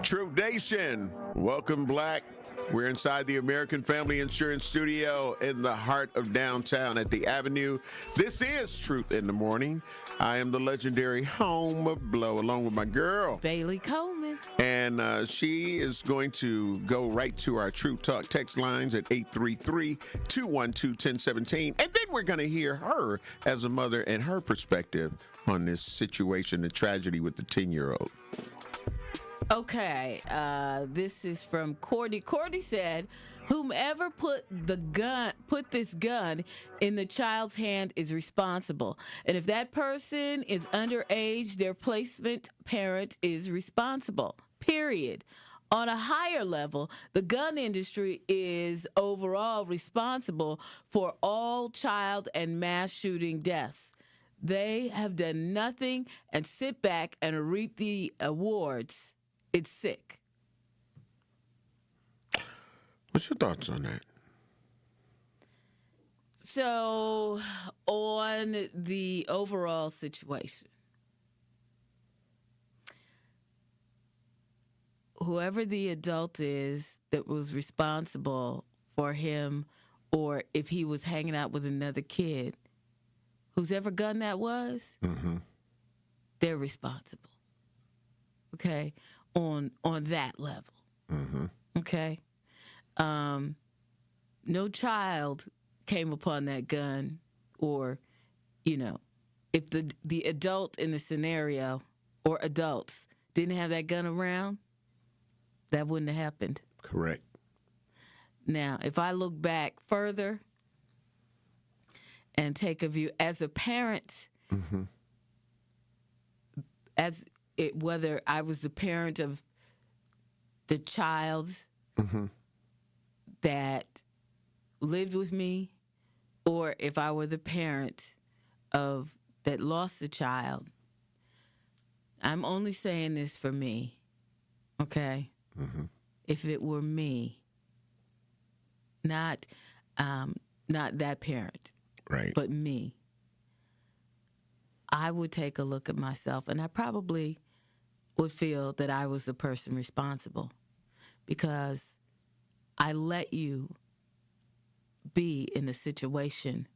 Truth Nation, welcome, Black. We're inside the American Family Insurance Studio in the heart of downtown at the Avenue. This is Truth in the Morning. I am the legendary Home of Blow, along with my girl, Bailey Coleman. And she is going to go right to our Truth Talk text lines at 833-212-1017. And then we're going to hear her as a mother and her perspective on this situation, the tragedy with the 10-year-old. Okay, this is from Cordy. Cordy said, whomever put this gun in the child's hand is responsible. And if that person is underage, their placement parent is responsible, period. On a higher level, the gun industry is overall responsible for all child and mass shooting deaths. They have done nothing and sit back and reap the awards. It's sick. What's your thoughts on that? So, on the overall situation, whoever the adult is that was responsible for him, or if he was hanging out with another kid, whosever gun that was, they're responsible. Okay? On that level. Okay? No child came upon that gun, or, if the adult in the scenario or adults didn't have that gun around, that wouldn't have happened. Correct. Now, if I look back further and take a view as a parent, whether I was the parent of the child that lived with me, or if I were the parent of that lost the child, I'm only saying this for me, okay? If it were me, not that parent, right? But me, I would take a look at myself, and I probably would feel that I was the person responsible because I let you be in a situation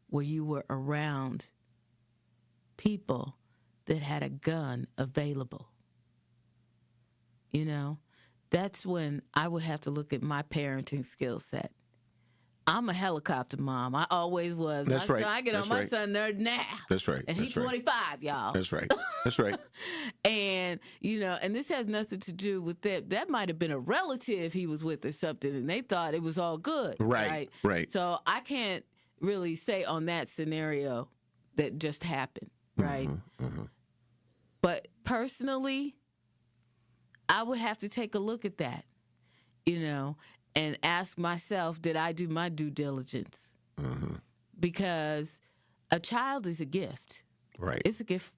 where you were around people that had a gun available. That's when I would have to look at my parenting skill set. I'm a helicopter mom. I always was. That's right. I get on my son there now. That's right. And he's 25, y'all. That's right. That's right. And, and this has nothing to do with that. That might have been a relative he was with or something, and they thought it was all good. Right. So I can't really say on that scenario that just happened, right? But personally, I would have to take a look at that, and ask myself, did I do my due diligence? Because a child is a gift. Right. It's a gift.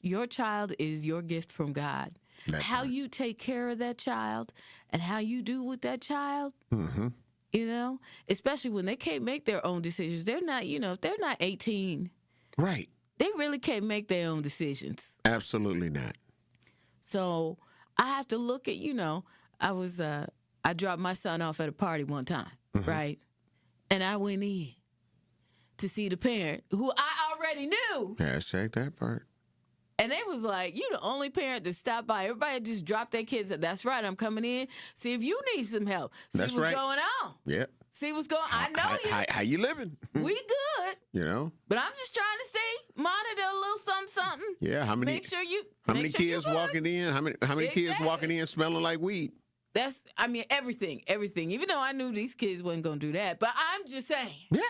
Your child is your gift from God. how you take care of that child and how you do with that child. Mm-hmm. You know, especially when they can't make their own decisions. They're not, if they're not 18. Right. They really can't make their own decisions. Absolutely not. So I have to look at, I dropped my son off at a party one time, right? And I went in to see the parent who I already knew. Hashtag that part. And they was like, you the only parent that stopped by. Everybody just dropped their kids. That's right. I'm coming in. See if you need some help. See That's what's right. going on. Yeah. See what's going on. I know you. How you living? We good. You know? But I'm just trying to see, monitor a little something. Yeah. How many? Make sure you. How many kids walking in? How many kids walking in smelling like weed? That's, everything. Even though I knew these kids wasn't going to do that. But I'm just saying. Yeah.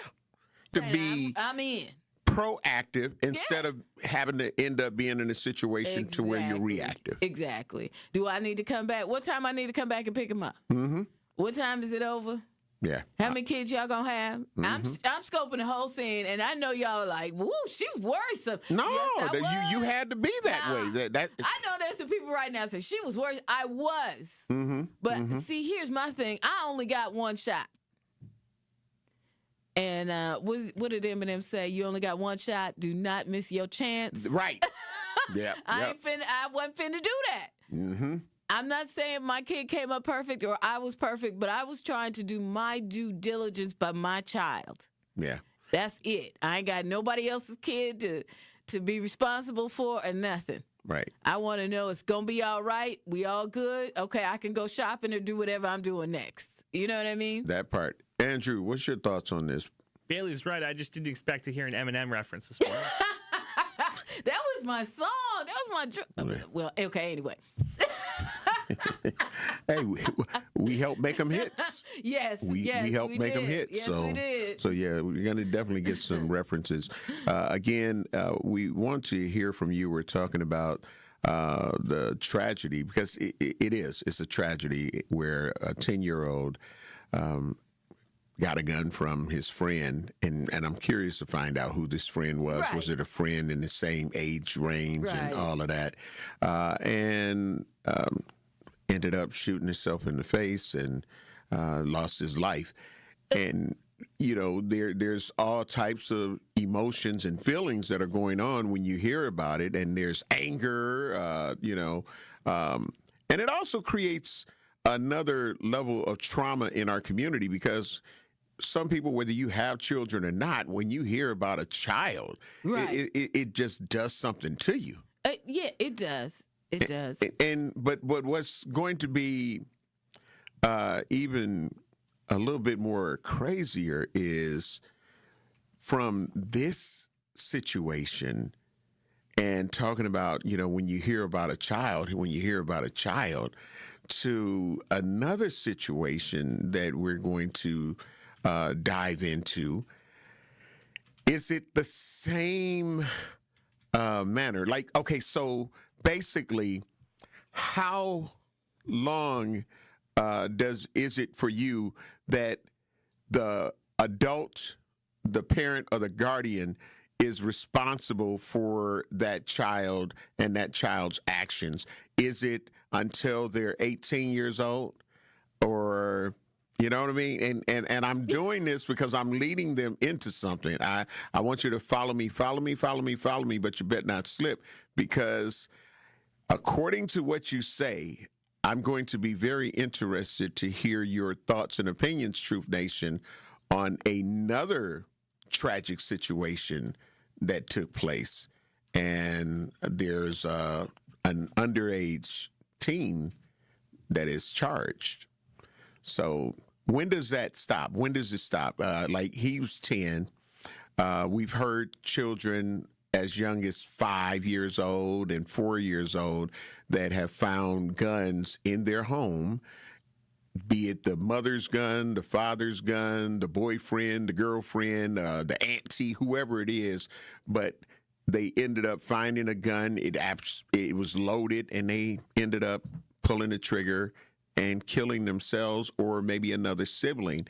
To be I'm in. Proactive instead of having to end up being in a situation to where you're reactive. Exactly. Do I need to come back? What time I need to come back and pick him up? Mm-hmm. What time is it over? Yeah. How many kids y'all gonna have? I'm scoping the whole scene, and I know y'all are like, "Woo, she was worrisome." No, yes, you had to be that way. That I know there's some people right now saying she was worrisome. I was, but see, here's my thing. I only got one shot. And what did Eminem say? You only got one shot. Do not miss your chance. Right. Yeah. I wasn't finna do that. Mm-hmm. I'm not saying my kid came up perfect or I was perfect, but I was trying to do my due diligence by my child. Yeah. That's it. I ain't got nobody else's kid to be responsible for or nothing. Right. I want to know it's going to be all right. We all good. Okay, I can go shopping or do whatever I'm doing next. You know what I mean? That part. Andrew, what's your thoughts on this? Bailey's right. I just didn't expect to hear an Eminem reference this morning. That was my song. That was my well, okay, anyway. Hey, we help make them hits. Yes, we help make them hits. Yes, so, we did. So yeah, we're going to definitely get some references. Again, we want to hear from you. We're talking about the tragedy because it's a tragedy where a 10-year-old got a gun from his friend, and I'm curious to find out who this friend was. Right. Was it a friend in the same age range and all of that? And ended up shooting himself in the face and lost his life. And there's all types of emotions and feelings that are going on when you hear about it, and there's anger, and it also creates another level of trauma in our community because some people, whether you have children or not, when you hear about a child, it just does something to you. Yeah, it does. It does. But what's going to be even a little bit more crazier is from this situation and talking about, when you hear about a child, to another situation that we're going to dive into. Is it the same manner? Like, okay, so basically, how long is it for you that the adult, the parent or the guardian is responsible for that child and that child's actions? Is it until they're 18 years old? Or, you know what I mean? And I'm doing this because I'm leading them into something. I want you to follow me, but you better not slip, because according to what you say, I'm going to be very interested to hear your thoughts and opinions, Truth Nation, on another tragic situation that took place. And there's an underage teen that is charged. So when does that stop? When does it stop? Like, he was 10. We've heard children as young as 5 years old and 4 years old that have found guns in their home, be it the mother's gun, the father's gun, the boyfriend, the girlfriend, the auntie, whoever it is. But they ended up finding a gun. It was loaded, and they ended up pulling the trigger and killing themselves or maybe another sibling.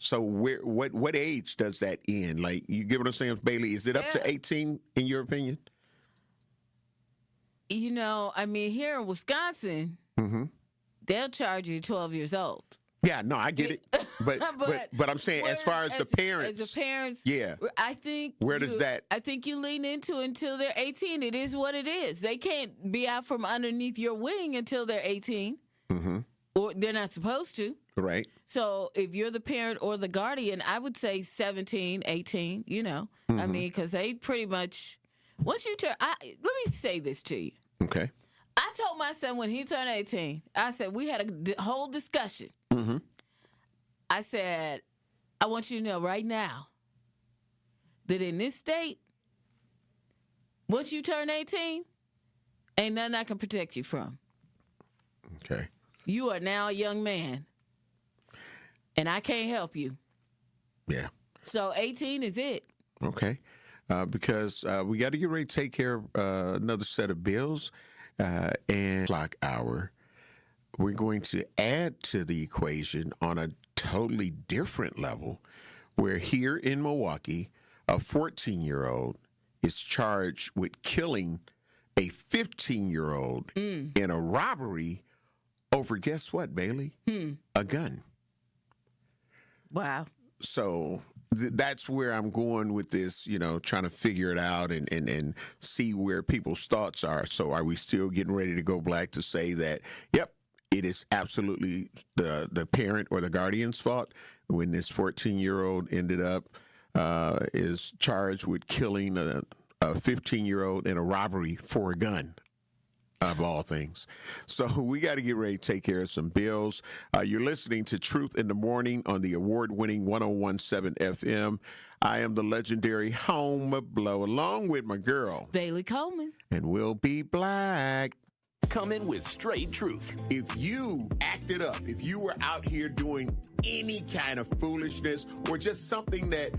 So what age does that end? Like, you get what I'm saying, Bailey? Is it up to 18 in your opinion? Here in Wisconsin, they'll charge you 12 years old. Yeah, no, I get it. But I'm saying as far as the parents. Yeah. I think. Where does that? I think you lean into it until they're 18. It is what it is. They can't be out from underneath your wing until they're 18. Or they're not supposed to. Right. So if you're the parent or the guardian, I would say 17, 18, because they pretty much, once you turn, let me say this to you. Okay. I told my son when he turned 18, I said, we had a whole discussion. I said, I want you to know right now that in this state, once you turn 18, ain't nothing I can protect you from. Okay. You are now a young man, and I can't help you. Yeah. So 18 is it. Okay. Because we got to get ready to take care of another set of bills and clock hour. We're going to add to the equation on a totally different level, where here in Milwaukee, a 14-year-old is charged with killing a 15-year-old in a robbery over, guess what, Bailey? A gun. Wow. So that's where I'm going with this, trying to figure it out and see where people's thoughts are. So are we still getting ready to go black to say that, yep, it is absolutely the parent or the guardian's fault when this 14-year-old ended up is charged with killing a 15-year-old in a robbery for a gun? Of all things. So we got to get ready to take care of some bills. You're listening to Truth in the Morning on the award-winning 101.7 FM. I am the legendary Home Blow, along with my girl, Bailey Coleman. And we'll be black. Coming with straight truth. If you acted up, if you were out here doing any kind of foolishness or just something that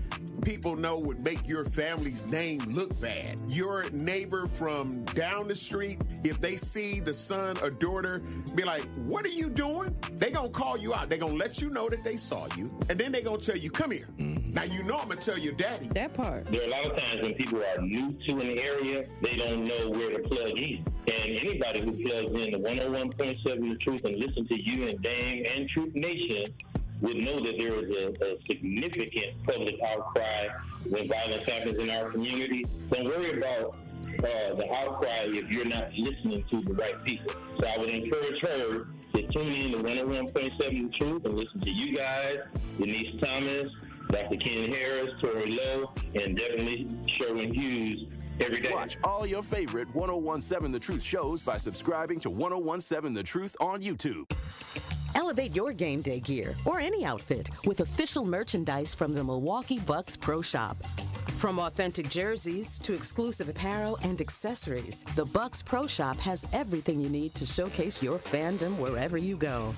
people know would make your family's name look bad, your neighbor from down the street, if they see the son or daughter, be like, what are you doing? They gonna call you out. They gonna let you know that they saw you, and then they gonna tell you, come here. Now, I'm gonna tell your daddy. That part. There are a lot of times when people are new to an area, they don't know where to plug in. And anybody who plugs in the 101.7 The Truth and listen to you and Dame and Truth Nation would know that there is a significant public outcry when violence happens in our community. Don't worry about the outcry if you're not listening to the right people. So I would encourage her to tune in to 101.7 The Truth and listen to you guys, Denise Thomas, Dr. Ken Harris, Tori Lowe, and definitely Sherwin Hughes every day. Watch all your favorite 101.7 The Truth shows by subscribing to 101.7 The Truth on YouTube. Elevate your game day gear or any outfit with official merchandise from the Milwaukee Bucks Pro Shop. From authentic jerseys to exclusive apparel and accessories, the Bucks Pro Shop has everything you need to showcase your fandom wherever you go.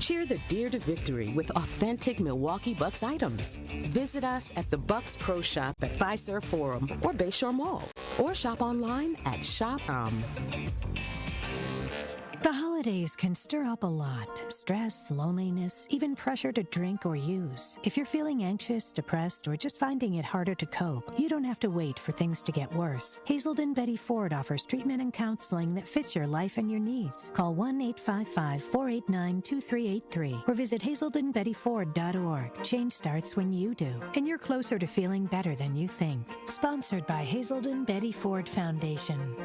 Cheer the deer to victory with authentic Milwaukee Bucks items. Visit us at the Bucks Pro Shop at Fiserv Forum or Bayshore Mall, or shop online at shop.com. The holidays can stir up a lot. Stress, loneliness, even pressure to drink or use. If you're feeling anxious, depressed, or just finding it harder to cope, you don't have to wait for things to get worse. Hazelden Betty Ford offers treatment and counseling that fits your life and your needs. Call 1-855-489-2383 or visit hazeldenbettyford.org. Change starts when you do, and you're closer to feeling better than you think. Sponsored by Hazelden Betty Ford Foundation.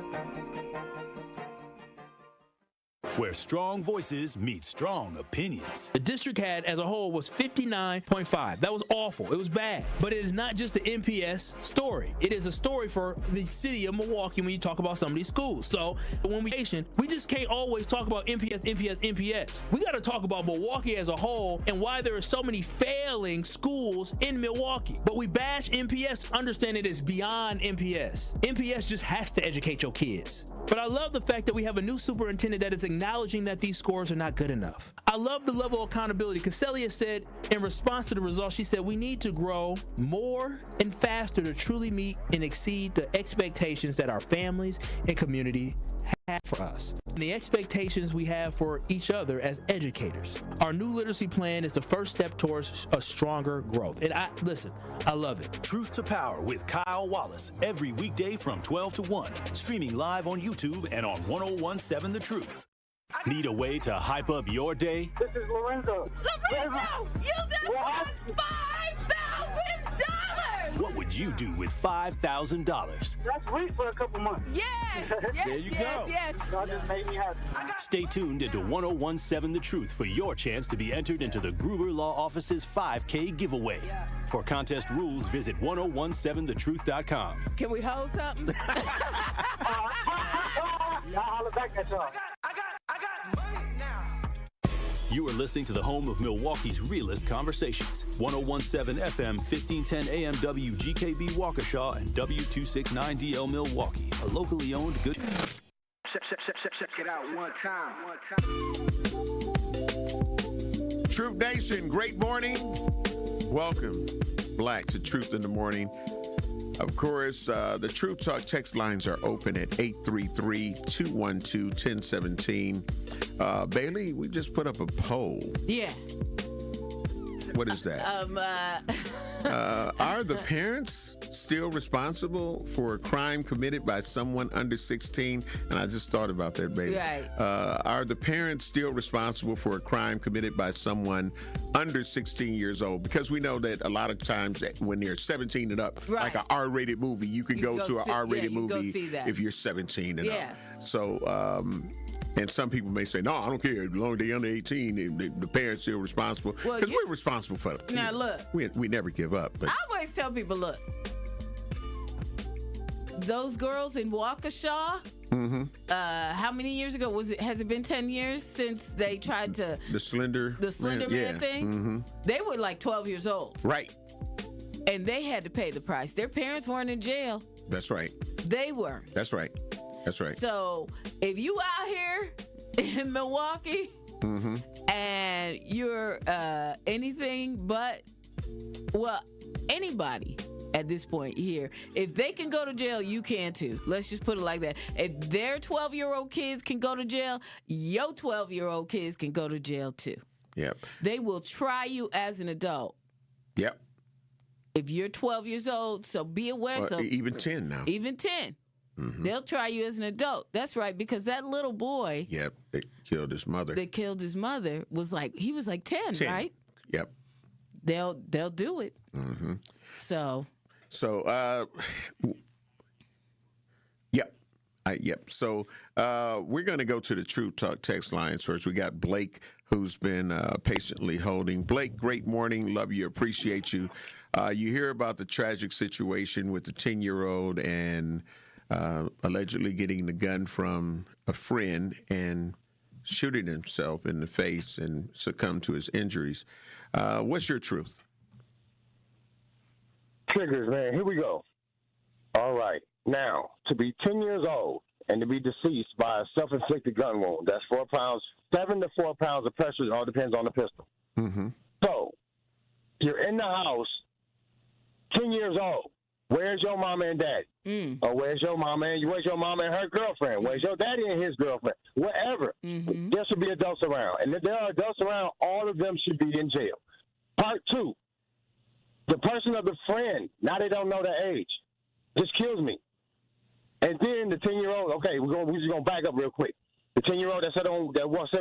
Where strong voices meet strong opinions. The district CAD as a whole was 59.5. That was awful. It was bad. But it is not just the MPS story. It is a story for the city of Milwaukee when you talk about some of these schools. So when we just can't always talk about MPS. We got to talk about Milwaukee as a whole and why there are so many failing schools in Milwaukee. But we bash MPS, understand it is beyond MPS. MPS just has to educate your kids. But I love the fact that we have a new superintendent that is igniting acknowledging that these scores are not good enough. I love the level of accountability because Celia said in response to the results, she said we need to grow more and faster to truly meet and exceed the expectations that our families and community have for us and the expectations we have for each other as educators. Our new literacy plan is the first step towards a stronger growth. And I love it. Truth to Power with Kyle Wallace every weekday from 12 to 1, streaming live on YouTube and on 1017 The Truth. Need a way to hype up your day? This is Lorenzo. Lorenzo, you just won $5,000! What would you do with $5,000? That's sweet for a couple months. Yes! There you go. Yes. That just made me happy. Stay tuned into 1017 The Truth for your chance to be entered into the Gruber Law Office's 5K giveaway. For contest rules, visit 1017thetruth.com. Can we hold something? I'll holler back at y'all. You are listening to the home of Milwaukee's realest conversations. 1017 FM, 1510 AM WGKB Waukesha and W269DL Milwaukee, a locally owned good. Check it out one time. Truth Nation, great morning. Welcome, Black, to Truth in the Morning. Of course, the Truth Talk text lines are open at 833-212-1017. Bailey, we just put up a poll. Yeah. What is that? Are the parents still responsible for a crime committed by someone under 16? And I just thought about that, Bailey. Right. Are the parents still responsible for a crime committed by someone under 16 years old? Because we know that a lot of times when they're 17 and up, right, like an R-rated movie, you can go to an R-rated movie if you're 17 and up. So, and some people may say, no, I don't care. As long as they're under 18, the parents still responsible. Because we're responsible for it. Now, look. We never give up. But I always tell people, look, those girls in Waukesha, how many years ago has it been 10 years since they tried to the Slender Man thing? They were like 12 years old. Right. And they had to pay the price. Their parents weren't in jail. That's right. They were. That's right. That's right. So if you out here in Milwaukee and you're anything but, well, anybody at this point here, if they can go to jail, you can too. Let's just put it like that. If their 12-year-old kids can go to jail, your 12-year-old kids can go to jail too. Yep. They will try you as an adult. Yep. If you're 12 years old, so be aware. So even 10 now. Even 10. They'll try you as an adult. That's right, because that little boy that killed his mother. Was like 10, right? Yep. They'll do it. So yep. So we're going to go to the Truth Talk text lines first. We got Blake, who's been patiently holding. Blake, great morning. Love you. Appreciate you. You hear about the tragic situation with the 10-year-old and allegedly getting the gun from a friend and shooting himself in the face and succumbed to his injuries. What's your truth? Triggers, man. Here we go. All right. Now, to be 10 years old and to be deceased by a self-inflicted gun wound, that's 4 pounds, 7 to 4 pounds of pressure. It all depends on the pistol. So, you're in the house, 10 years old. Where's your mama and daddy? Or where's your mama and her girlfriend? Where's your daddy and his girlfriend? Whatever. There should be adults around. And if there are adults around, all of them should be in jail. Part 2, the person of the friend, now they don't know their age, just kills me. And then the 10-year-old, okay, we're just going to back up real quick. The 10-year-old that set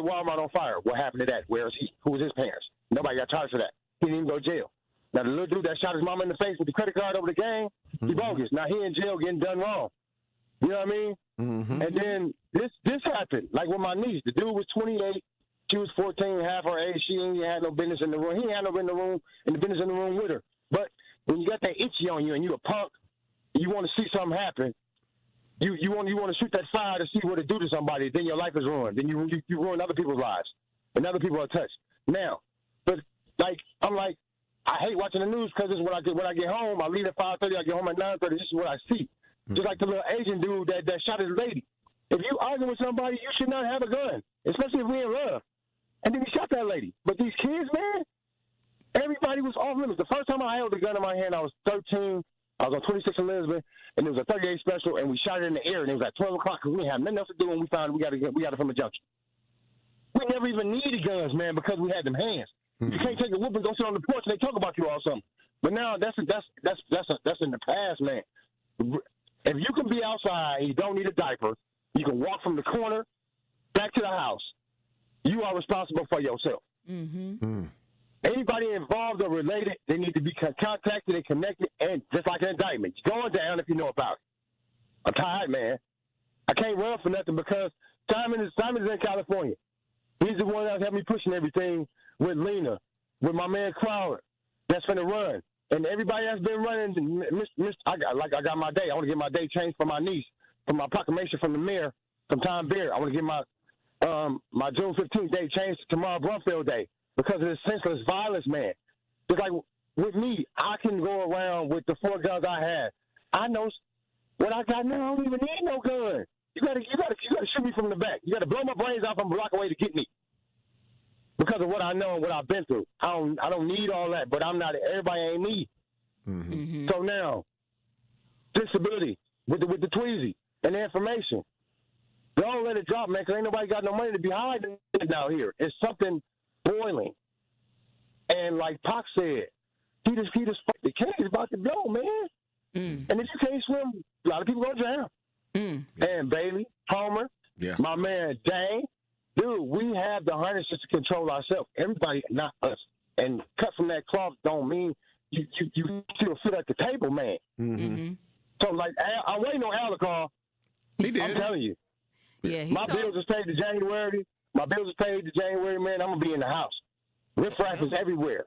Walmart on fire, what happened to that? Where is he? Who was his parents? Nobody got charged for that. He didn't even go to jail. Now, the little dude that shot his mama in the face with the credit card over the gang, he bogus. Now, he in jail getting done wrong. You know what I mean? And then this happened, like with my niece. The dude was 28. She was 14, half her age. She ain't had no business in the room. He ain't had no business in the room with her. But when you got that itchy on you and you a punk, you want to see something happen, you want to shoot that fire to see what it do to somebody, then your life is ruined. Then you ruin other people's lives. And other people are touched. Now, but I hate watching the news because it's when I get home. I leave at 5:30. I get home at 9:30. This is what I see. Just like the little Asian dude that shot his lady. If you argue with somebody, you should not have a gun. especially if we're in love. And then he shot that lady. But these kids, man, everybody was off limits. The first time I held a gun in my hand, I was 13. I was on 26 Elizabeth, and it was a 38 special, and we shot it in the air, and it was at 12 o'clock because we didn't have nothing else to do, and we found we got it from a junction. We never even needed guns, man, because we had them hands. You can't take a whoop and go sit on the porch and they talk about you or something. But now that's in the past, man. If you can be outside and you don't need a diaper, you can walk from the corner back to the house. You are responsible for yourself. Anybody involved or related, they need to be contacted and connected, and just like an indictment, it's going down if you know about it. I'm tired, man. I can't run for nothing because Simon is in California. He's the one that helped me pushing everything with Lena, with my man Crowder. That's finna run. And everybody that's been running, I got my day. I want to get my day changed for my niece, for my proclamation from the mayor, from Tom Beard. I want to get my June 15th day changed to tomorrow Brumfield Day because of this senseless violence, man. Just like with me, I can go around with the 4 guns I had. I know what I got now. I don't even need no gun. You gotta shoot me from the back. You gotta blow my brains out from a block away to get me. Because of what I know and what I've been through. I don't need all that, but I'm not, everybody ain't me. So now, disability with the Tweezy and the information. Don't let it drop, man, because ain't nobody got no money to be hiding it out here. It's something boiling. And like Pac said, he just the cage is about to blow, man. And if you can't swim, a lot of people gonna drown. And Bailey, Homer, my man Dane, dude, we have the harnesses to control ourselves. Everybody, not us. And cut from that cloth don't mean you still sit at the table, man. So, like, I'm waiting on Al to call. He did. I'm telling you. Yeah, my bills are paid to January. My bills are paid to January, man. I'm going to be in the house. Riff-raff is everywhere.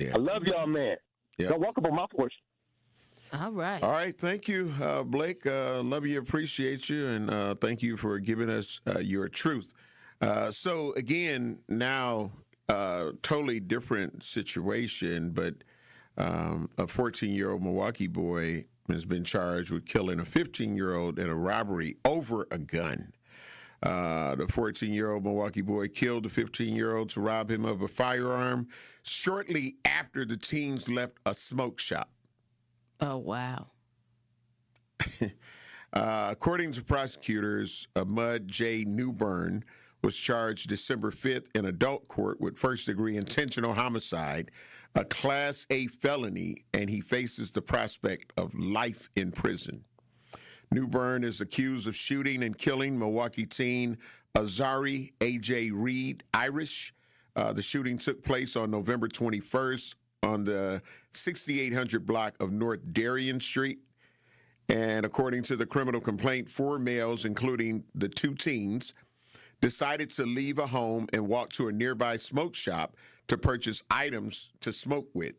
I love y'all, man. Don't walk up on my porch. All right. All right. Thank you, Blake. Love you, appreciate you, and thank you for giving us your truth. So, again, now, totally different situation, but a 14-year-old Milwaukee boy has been charged with killing a 15-year-old in a robbery over a gun. The 14-year-old Milwaukee boy killed the 15-year-old to rob him of a firearm shortly after the teens left a smoke shop. Oh, wow. According to prosecutors, Ahmad J. Newbern was charged December 5th in adult court with first-degree intentional homicide, a Class A felony, and he faces the prospect of life in prison. Newbern is accused of shooting and killing Milwaukee teen Azari A.J. Reed Irish. The shooting took place on November 21st on the 6800 block of North Darien Street. And according to the criminal complaint, 4 males, including the 2 teens, decided to leave a home and walk to a nearby smoke shop to purchase items to smoke with.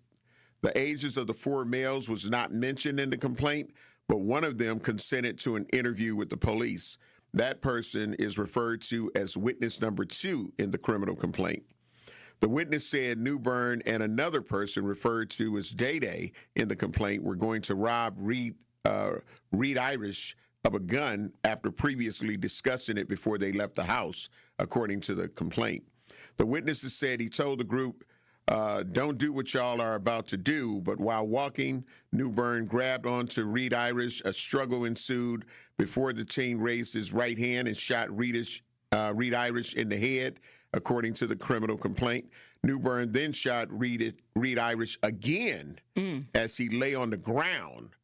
The ages of the 4 males was not mentioned in the complaint, but one of them consented to an interview with the police. That person is referred to as witness number 2 in the criminal complaint. The witness said Newbern and another person referred to as Day-Day in the complaint were going to rob Reed Irish of a gun after previously discussing it before they left the house, according to the complaint. The witnesses said he told the group, don't do what y'all are about to do, but while walking, Newbern grabbed onto Reed Irish. A struggle ensued before the teen raised his right hand and shot Reed Irish in the head, according to the criminal complaint. Newbern then shot Reed Irish again as he lay on the ground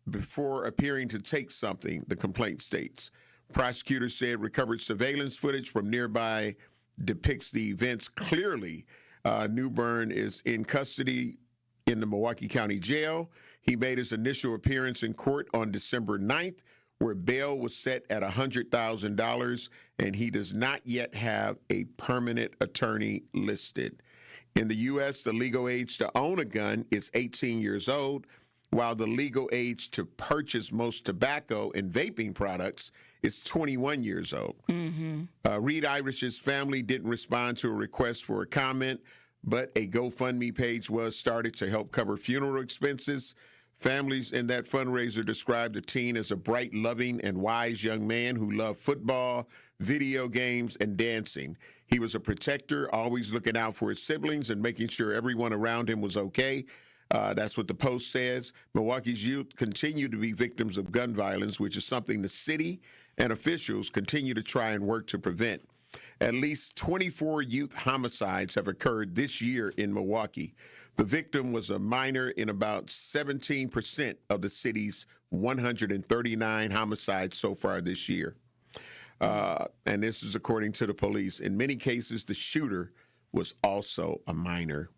before appearing to take something, the complaint states. Prosecutors said recovered surveillance footage from nearby depicts the events clearly. Newbern is in custody in the Milwaukee County Jail. He made his initial appearance in court on December 9th, where bail was set at $100,000, and he does not yet have a permanent attorney listed. In the U.S., the legal age to own a gun is 18 years old, while the legal age to purchase most tobacco and vaping products is 21 years old. Reed Irish's family didn't respond to a request for a comment, but a GoFundMe page was started to help cover funeral expenses. Families in that fundraiser described the teen as a bright, loving, and wise young man who loved football, video games, and dancing. He was a protector, always looking out for his siblings and making sure everyone around him was okay. That's what the Post says. Milwaukee's youth continue to be victims of gun violence, which is something the city and officials continue to try and work to prevent. At least 24 youth homicides have occurred this year in Milwaukee. The victim was a minor in about 17% of the city's 139 homicides so far this year. And this is according to the police. In many cases, the shooter was also a minor.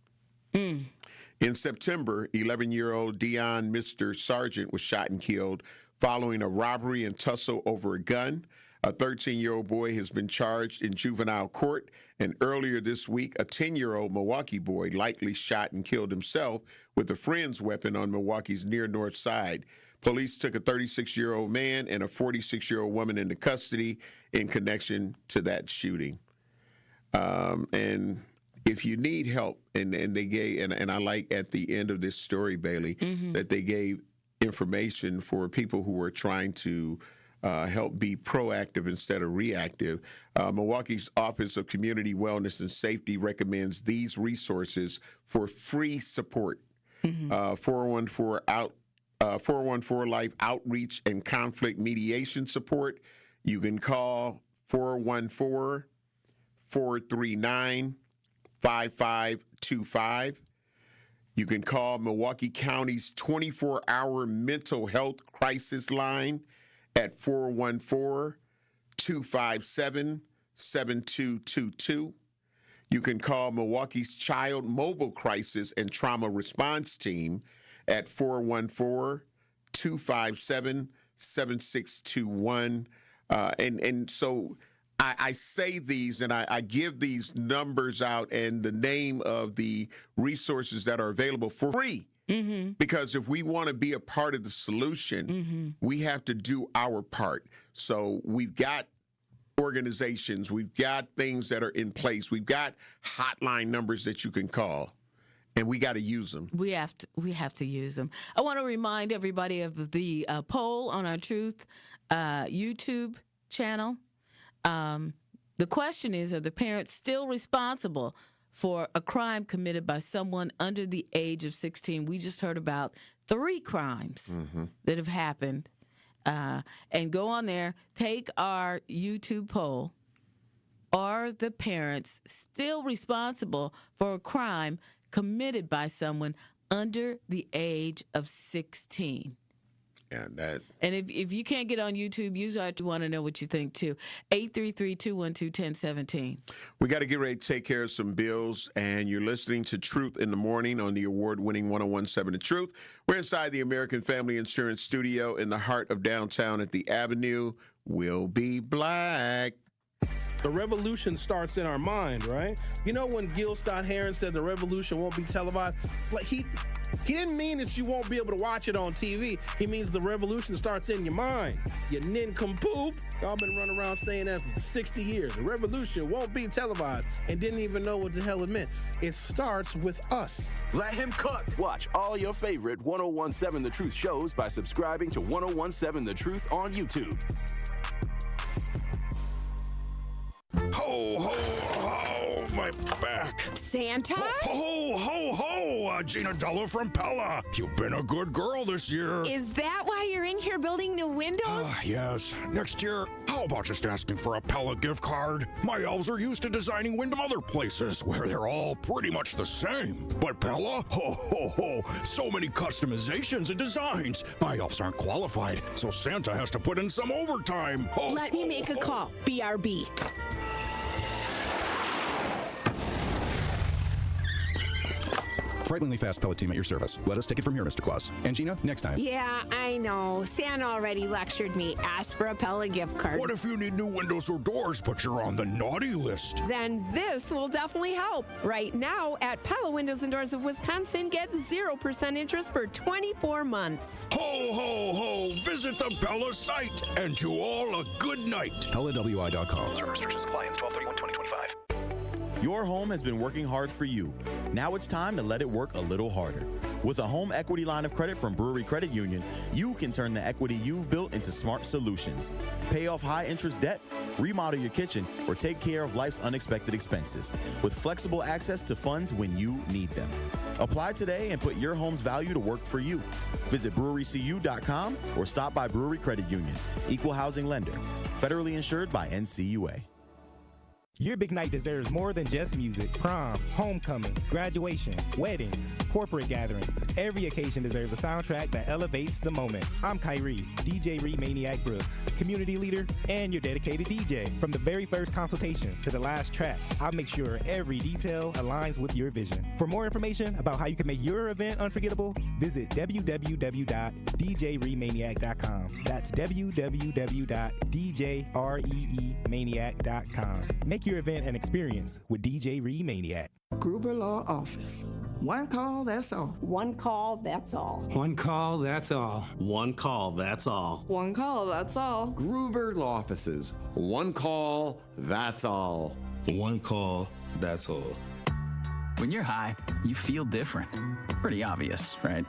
In September, 11-year-old Dion Mr. Sargent was shot and killed following a robbery and tussle over a gun. A 13-year-old boy has been charged in juvenile court, and earlier this week, a 10-year-old Milwaukee boy likely shot and killed himself with a friend's weapon on Milwaukee's near north side. Police took a 36-year-old man and a 46-year-old woman into custody in connection to that shooting. And if you need help, and they gave, and I like at the end of this story, Bailey, that they gave information for people who are trying to help be proactive instead of reactive. Milwaukee's Office of Community Wellness and Safety recommends these resources for free support. 414 Life Outreach and Conflict Mediation Support. You can call 414-439-5525. You can call Milwaukee County's 24-hour mental health crisis line at 414-257-7222. You can call Milwaukee's Child Mobile Crisis and Trauma Response Team at 414-257-7621. And so I say these and I give these numbers out and the name of the resources that are available for free. Because if we want to be a part of the solution, we have to do our part. So we've got organizations, we've got things that are in place, we've got hotline numbers that you can call, and we got to use them. We have to use them. I want to remind everybody of the poll on our Truth YouTube channel. The question is, are the parents still responsible for a crime committed by someone under the age of 16? We just heard about 3 crimes that have happened. And go on there, take our YouTube poll. Are the parents still responsible for a crime committed by someone under the age of 16? And if you can't get on YouTube, usually I want to know what you think, too. 833-212-1017. We got to get ready to take care of some bills, and you're listening to Truth in the Morning on the award-winning 101.7 The Truth. We're inside the American Family Insurance Studio in the heart of downtown at the Avenue. We'll be black. The revolution starts in our mind, right? You know when Gil Scott-Heron said the revolution won't be televised? Like he didn't mean that you won't be able to watch it on TV. He means the revolution starts in your mind. You nincompoop. Y'all been running around saying that for 60 years. The revolution won't be televised and didn't even know what the hell it meant. It starts with us. Let him cook. Watch all your favorite 101.7 The Truth shows by subscribing to 101.7 The Truth on YouTube. Ho, ho, ho, my back. Santa? Ho, ho, ho, Gina Della from Pella. You've been a good girl this year. Is that why you're in here building new windows? Yes. Next year, how about just asking for a Pella gift card? My elves are used to designing Wyndham other places where they're all pretty much the same. But Pella? Ho, ho, ho. So many customizations and designs. My elves aren't qualified, so Santa has to put in some overtime. Ho, Let me make a call. BRB. Frighteningly fast pellet team at your service. Let us take it from here, Mr. Claus. And Gina, next time. Yeah, I know. Santa already lectured me. Ask for a Pella gift card. What if you need new windows or doors, but you're on the naughty list? Then this will definitely help. Right now, at Pella Windows and Doors of Wisconsin, get 0% interest for 24 months. Ho, ho, ho. Visit the Pella site. And to all, a good night. PellaWI.com. Restrictions apply. It's 12/31/2025. Your home has been working hard for you. Now it's time to let it work a little harder. With a home equity line of credit from Brewery Credit Union, you can turn the equity you've built into smart solutions. Pay off high-interest debt, remodel your kitchen, or take care of life's unexpected expenses with flexible access to funds when you need them. Apply today and put your home's value to work for you. Visit brewerycu.com or stop by Brewery Credit Union. Equal housing lender. Federally insured by NCUA. Your big night deserves more than just music. Prom, homecoming, graduation, weddings, corporate gatherings. Every occasion deserves a soundtrack that elevates the moment. I'm Kyrie, DJ Ree Maniac Brooks, community leader and your dedicated DJ. From the very first consultation to the last track, I'll make sure every detail aligns with your vision. For more information about how you can make your event unforgettable, visit www.djreemaniac.com. That's www.djreemaniac.com. Make your event an experience with DJ Ree Maniac. Gruber Law Office. One call, that's all. One call, that's all. One call, that's all. One call, that's all. One call, that's all. Gruber Law Offices. One call, that's all. One call, that's all. When you're high, you feel different. Pretty obvious, right?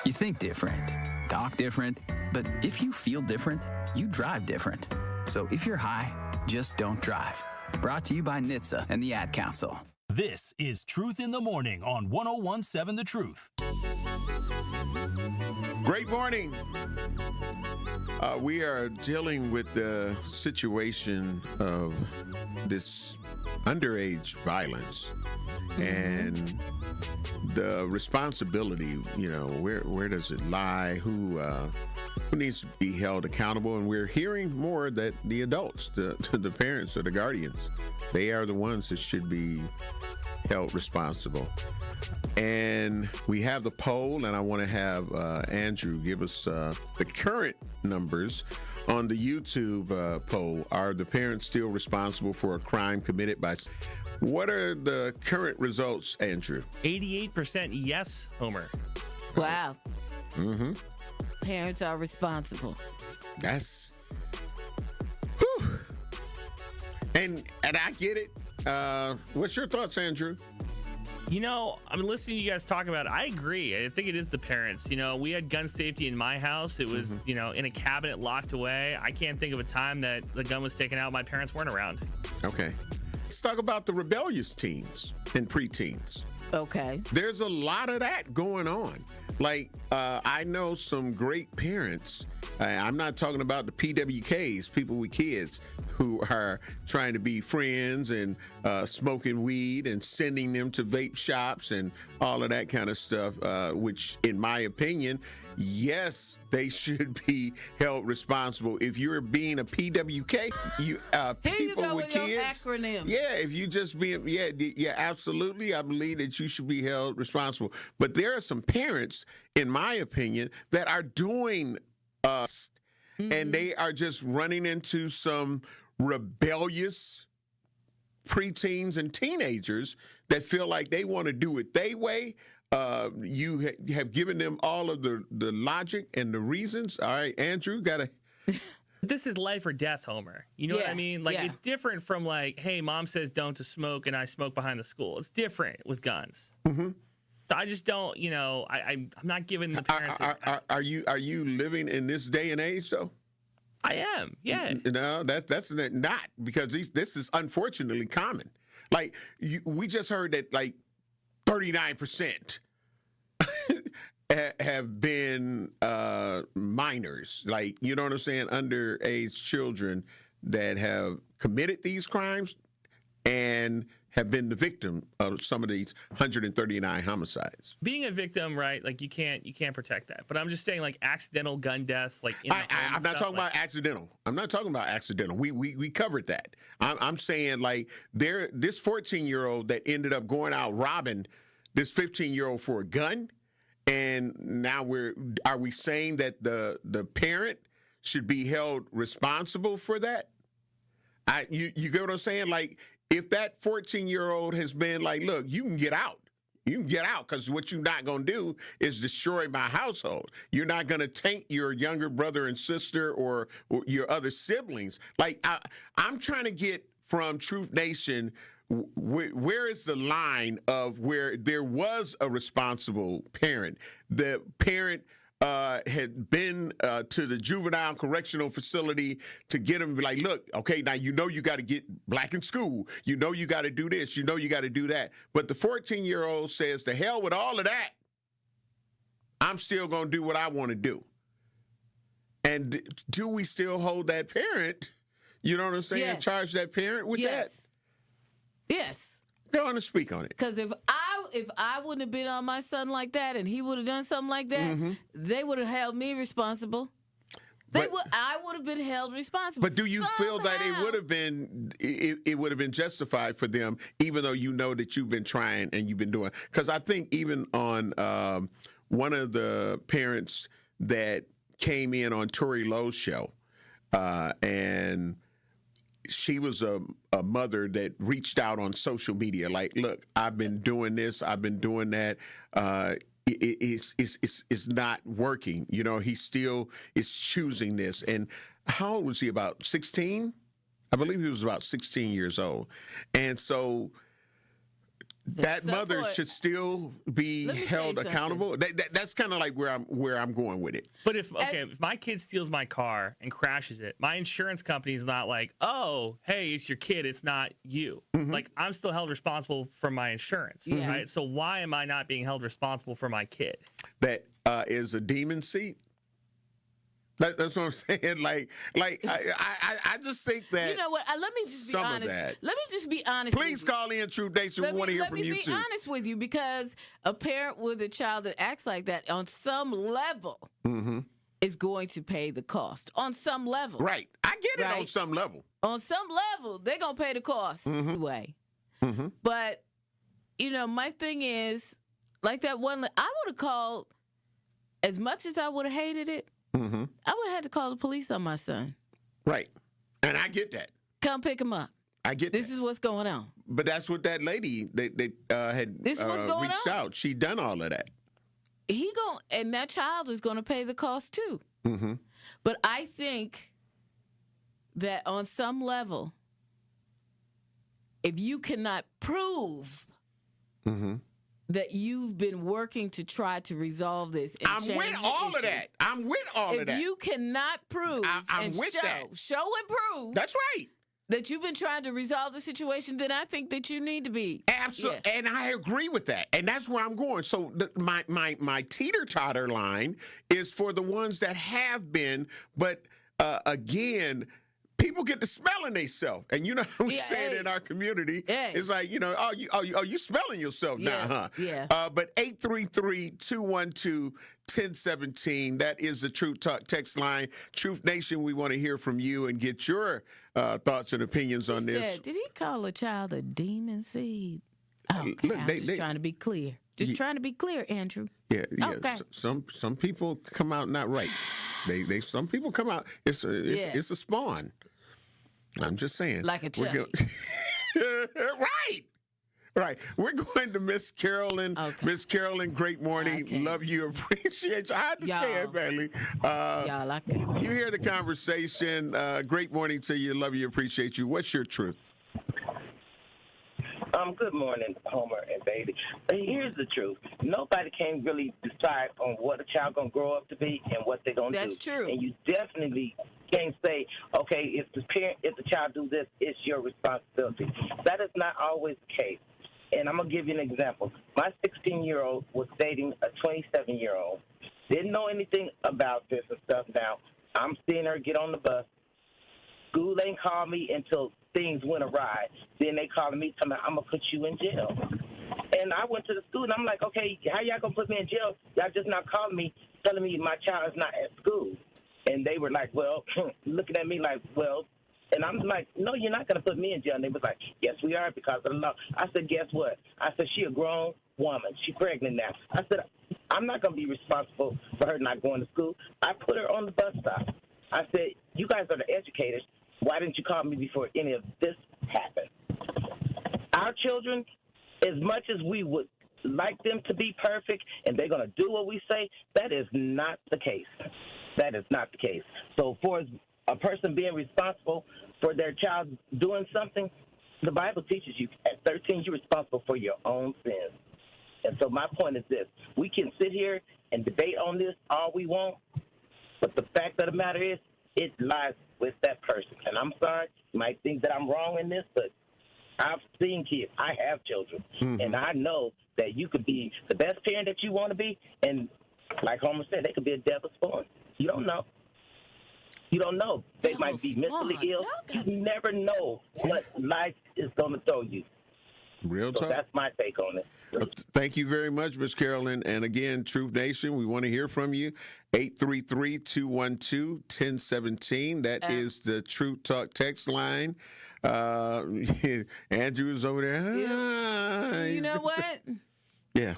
You think different, talk different, but if you feel different, you drive different. So if you're high, just don't drive. Brought to you by NHTSA and the Ad Council. This is Truth in the Morning on 101.7 The Truth. Great morning. We are dealing with the situation of this underage violence and the responsibility, where does it lie? Who needs to be held accountable? And we're hearing more that the adults, the parents or the guardians, they are the ones that should be held responsible. And we have the poll, and I want to have Andrew give us the current numbers on the YouTube poll. Are the parents still responsible for a crime committed by... What are the current results, Andrew? 88% yes, Homer. Wow. Mm-hmm. Parents are responsible. That's... Whew. And I get it. What's your thoughts, Andrew? I'm listening to you guys talk about it. I agree. I think it is the parents. We had gun safety in my house. It was, in a cabinet locked away. I can't think of a time that the gun was taken out. My parents weren't around. Okay. Let's talk about the rebellious teens and preteens. Okay. There's a lot of that going on. Like, I know some great parents. I'm not talking about the PWKs, people with kids, who are trying to be friends and smoking weed and sending them to vape shops and all of that kind of stuff, which, in my opinion, yes, they should be held responsible. If you're being a PWK, people with kids, acronym. Yeah, if you just be, yeah, absolutely, I believe that you should be held responsible. But there are some parents, in my opinion, that are doing and they are just running into some rebellious preteens and teenagers that feel like they want to do it their way. You have given them all of the logic and the reasons. All right, Andrew, gotta. This is life or death, Homer. You know what I mean? Like, it's different from like, hey, mom says don't to smoke and I smoke behind the school. It's different with guns. Mm-hmm. I just don't, I'm not giving the parents. Are you living in this day and age though? I am, yeah. No, that's not, because this is unfortunately common. Like, we just heard that like 39% have been minors, like, you know what I'm saying, underage children that have committed these crimes and have been the victim of some of these 139 homicides. Being a victim, right? Like, you can't protect that. But I'm just saying, like, accidental gun deaths, like in I'm not talking about accidental. I'm not talking about accidental. We covered that. I'm saying, like, this 14-year-old that ended up going out robbing this 15-year-old for a gun, and now are we saying that the parent should be held responsible for that? You get what I'm saying? Like, if that 14-year-old has been like, look, you can get out. You can get out, because what you're not going to do is destroy my household. You're not going to taint your younger brother and sister or your other siblings. Like, I'm trying to get from Truth Nation where is the line of where there was a responsible parent? The parent had been to the juvenile correctional facility to get him, like, look, okay, now you know you got to get black in school. You know you got to do this. You know you got to do that. But the 14-year-old says, to hell with all of that. I'm still going to do what I want to do. And do we still hold that parent, you know what I'm saying, Yes. charge that parent with that? Yes. Go on and speak on it. Because if I wouldn't have been on my son like that and he would have done something like that, they would have held me responsible. I would have been held responsible. But do you feel that it would have been justified for them, even though you know that you've been trying and you've been doing? Because I think even on one of the parents that came in on Tory Lowe's show, and she was a mother that reached out on social media, like, look, I've been doing this, I've been doing that. It's not working. You know, he still is choosing this. And how old was he? About 16? I believe he was about 16 years old. And so that mother should still be held accountable. That's kind of like where I'm going with it. But if my kid steals my car and crashes it, my insurance company is not like, oh, hey, it's your kid, it's not you. Like, I'm still held responsible for my insurance, right? So why am I not being held responsible for my kid? That is a demon seat. That's what I'm saying. Like I just think that. You know what? Let me just be honest. Let me just be honest. Please call in, True Nation. We want to hear from you too. Let me be honest with you, because a parent with a child that acts like that, on some level, is going to pay the cost. On some level, right? I get it. On some level. On some level, they're gonna pay the cost anyway. But you know, my thing is, like that one, I would have called. As much as I would have hated it. I would have had to call the police on my son. Right. And I get that. Come pick him up. I get this is what's going on. But that's what that lady had reached out. She done all of that. And that child is going to pay the cost too. But I think that on some level, if you cannot prove that you've been working to try to resolve this and I'm with all of that. I'm with all of that. If you cannot prove I'm with that. Show and prove. That's right. That you've been trying to resolve the situation, then I think that you need to be. Absolutely. Yeah. And I agree with that. And that's where I'm going. So my teeter-totter line is for the ones that have been, but again, people get to smelling themselves, and you know we say it in our community. It's like, you know, you smelling yourself now, huh? Yeah. But 833-212-1017. That is the Truth Talk text line. Truth Nation, we want to hear from you and get your thoughts and opinions on this. Did he call a child a demon seed? Okay, look, I'm just trying to be clear. Trying to be clear, Andrew. Yeah. Okay. Some people come out not right. Some people come out. It's a spawn. I'm just saying. Like a chubby. Right. We're going to Miss Carolyn. Okay. Miss Carolyn, great morning. Okay. Love you. Appreciate you. I understand, Bailey. Y'all like it. You hear the conversation. Great morning to you. Love you. Appreciate you. What's your truth? Good morning, Homer and Bailey. Here's the truth. Nobody can really decide on what a child going to grow up to be and what they're going to do. That's true. And you definitely can't say, okay, if the child do this, it's your responsibility. That is not always the case. And I'm going to give you an example. My 16-year-old was dating a 27-year-old. Didn't know anything about this and stuff. Now, I'm seeing her get on the bus. School ain't called me until things went awry. Then they calling me, telling me, I'm going to put you in jail. And I went to the school, and I'm like, okay, how y'all going to put me in jail? Y'all just not calling me, telling me my child is not at school. And they were like, well, looking at me like, well, and I'm like, no, you're not going to put me in jail. And they was like, yes, we are, because of the law. I said, guess what? I said, she a grown woman. She pregnant now. I said, I'm not going to be responsible for her not going to school. I put her on the bus stop. I said, you guys are the educators. Why didn't you call me before any of this happened? Our children, as much as we would like them to be perfect and they're going to do what we say, that is not the case. That is not the case. So for a person being responsible for their child doing something, the Bible teaches you at 13 you're responsible for your own sins. And so my point is this: we can sit here and debate on this all we want, but the fact of the matter is, it lies with that person. And I'm sorry, you might think that I'm wrong in this, but I've seen kids. I have children, and I know that you could be the best parent that you want to be, and like Homer said, they could be a devil's spawn. You don't know. You don't know. They might be mentally ill. You never know what life is going to throw you. Real So talk. that's my take on it. Thank you very much, Ms. Carolyn. And again, Truth Nation, we want to hear from you. 833-212-1017. That is the Truth Talk text line. Andrew is over there. You know what? Yeah.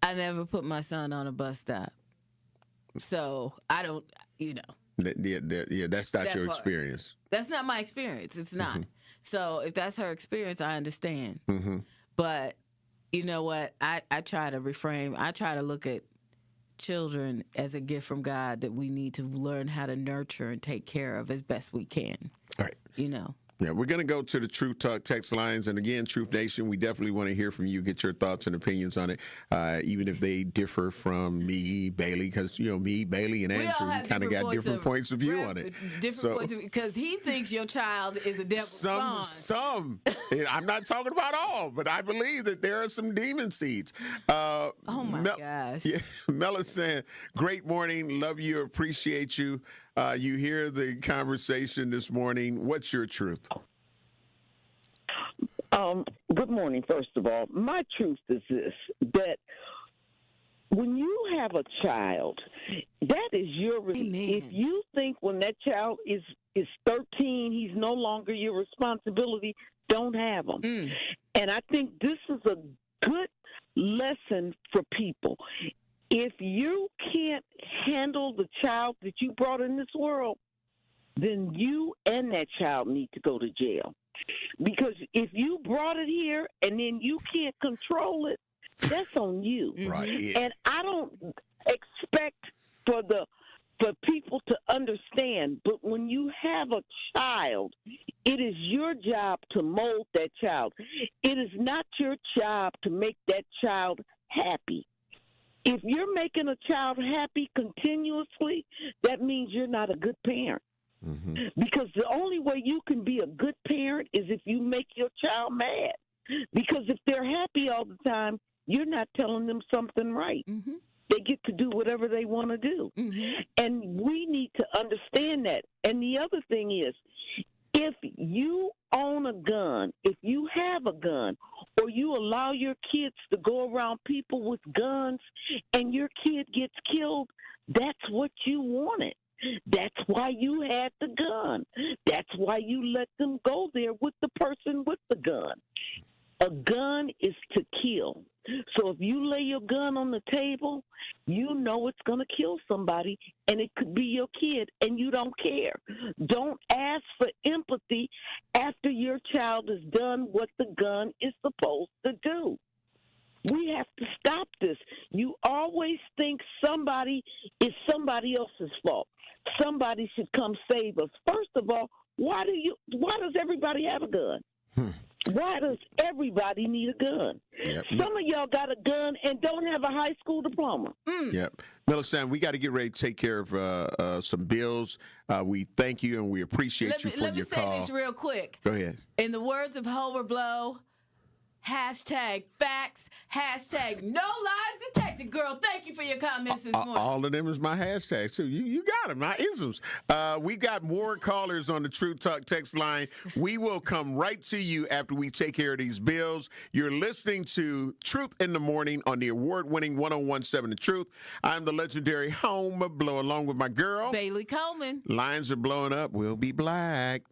I never put my son on a bus stop. So I don't, Yeah, that's not That your part. experience. That's not my experience. It's not. So if that's her experience, I understand. Mm-hmm. But you know what? I try to reframe. I try to look at children as a gift from God that we need to learn how to nurture and take care of as best we can. All right. Yeah, we're going to go to the Truth Talk text lines. And again, Truth Nation, we definitely want to hear from you, get your thoughts and opinions on it, even if they differ from me, Bailey, because, me, Bailey, and Andrew kind of got different points of view on it. Different points of view, because he thinks your child is a devil's spawn. Some. I'm not talking about all, but I believe that there are some demon seeds. Oh, my gosh. Yeah, Mel is saying, great morning, love you, appreciate you. You hear the conversation this morning. What's your truth? Good morning, first of all. My truth is this, that when you have a child, that is your if you think when that child is 13, he's no longer your responsibility, don't have him. And I think this is a good lesson for people. If you can't handle the child that you brought in this world, then you and that child need to go to jail. Because if you brought it here and then you can't control it, that's on you. Right. And I don't expect for people to understand, but when you have a child, it is your job to mold that child. It is not your job to make that child happy. If you're making a child happy continuously, that means you're not a good parent. Mm-hmm. Because the only way you can be a good parent is if you make your child mad. Because if they're happy all the time, you're not telling them something right. Mm-hmm. They get to do whatever they want to do. Mm-hmm. And we need to understand that. And the other thing is, if you own a gun, if you have a gun, or you allow your kids to go around people with guns and your kid gets killed, that's what you wanted. That's why you had the gun. That's why you let them go there with the person with the gun. A gun is to kill. So if you lay your gun on the table, you know it's going to kill somebody, and it could be your kid, and you don't care. Don't ask for empathy after your child has done what the gun is supposed to do. We have to stop this. You always think somebody is somebody else's fault. Somebody should come save us. First of all, why does everybody have a gun? Why does everybody need a gun? Yep. Some of y'all got a gun and don't have a high school diploma. Yep. Millicent, we got to get ready to take care of some bills. We thank you and we appreciate you for your call. Let me say this real quick. Go ahead. In the words of Homer Blow, hashtag facts, hashtag no lies detected. Girl, thank you for your comments this morning. All of them is my hashtags, too. You got them, my isms. We got more callers on the Truth Talk text line. We will come right to you after we take care of these bills. You're listening to Truth in the Morning on the award-winning 101.7 The Truth. I'm the legendary Homer Blow, along with my girl, Bailey Coleman. Lines are blowing up. We'll be black.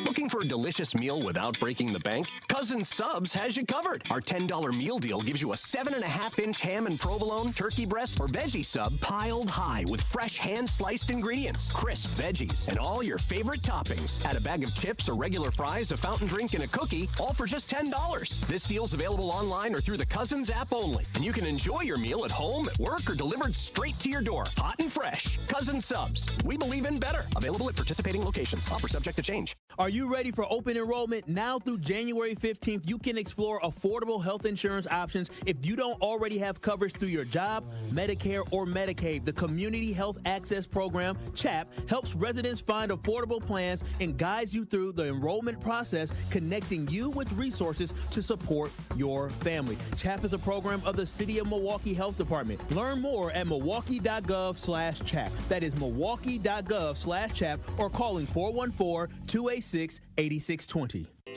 Looking for a delicious meal without breaking the bank? Cousin Subs has you covered. Our $10 meal deal gives you a 7.5-inch ham and provolone, turkey breast, or veggie sub piled high with fresh hand-sliced ingredients, crisp veggies, and all your favorite toppings. Add a bag of chips or regular fries, a fountain drink, and a cookie, all for just $10. This deal's available online or through the Cousins app only. And you can enjoy your meal at home, at work, or delivered straight to your door, hot and fresh. Cousin Subs. We believe in better. Available at participating locations. Offer subject to change. Are Are you ready for open enrollment? Now through January 15th, you can explore affordable health insurance options if you don't already have coverage through your job, Medicare, or Medicaid. The Community Health Access Program, CHAP, helps residents find affordable plans and guides you through the enrollment process, connecting you with resources to support your family. CHAP is a program of the City of Milwaukee Health Department. Learn more at milwaukee.gov/CHAP. That is milwaukee.gov/CHAP or calling 414-286-8620.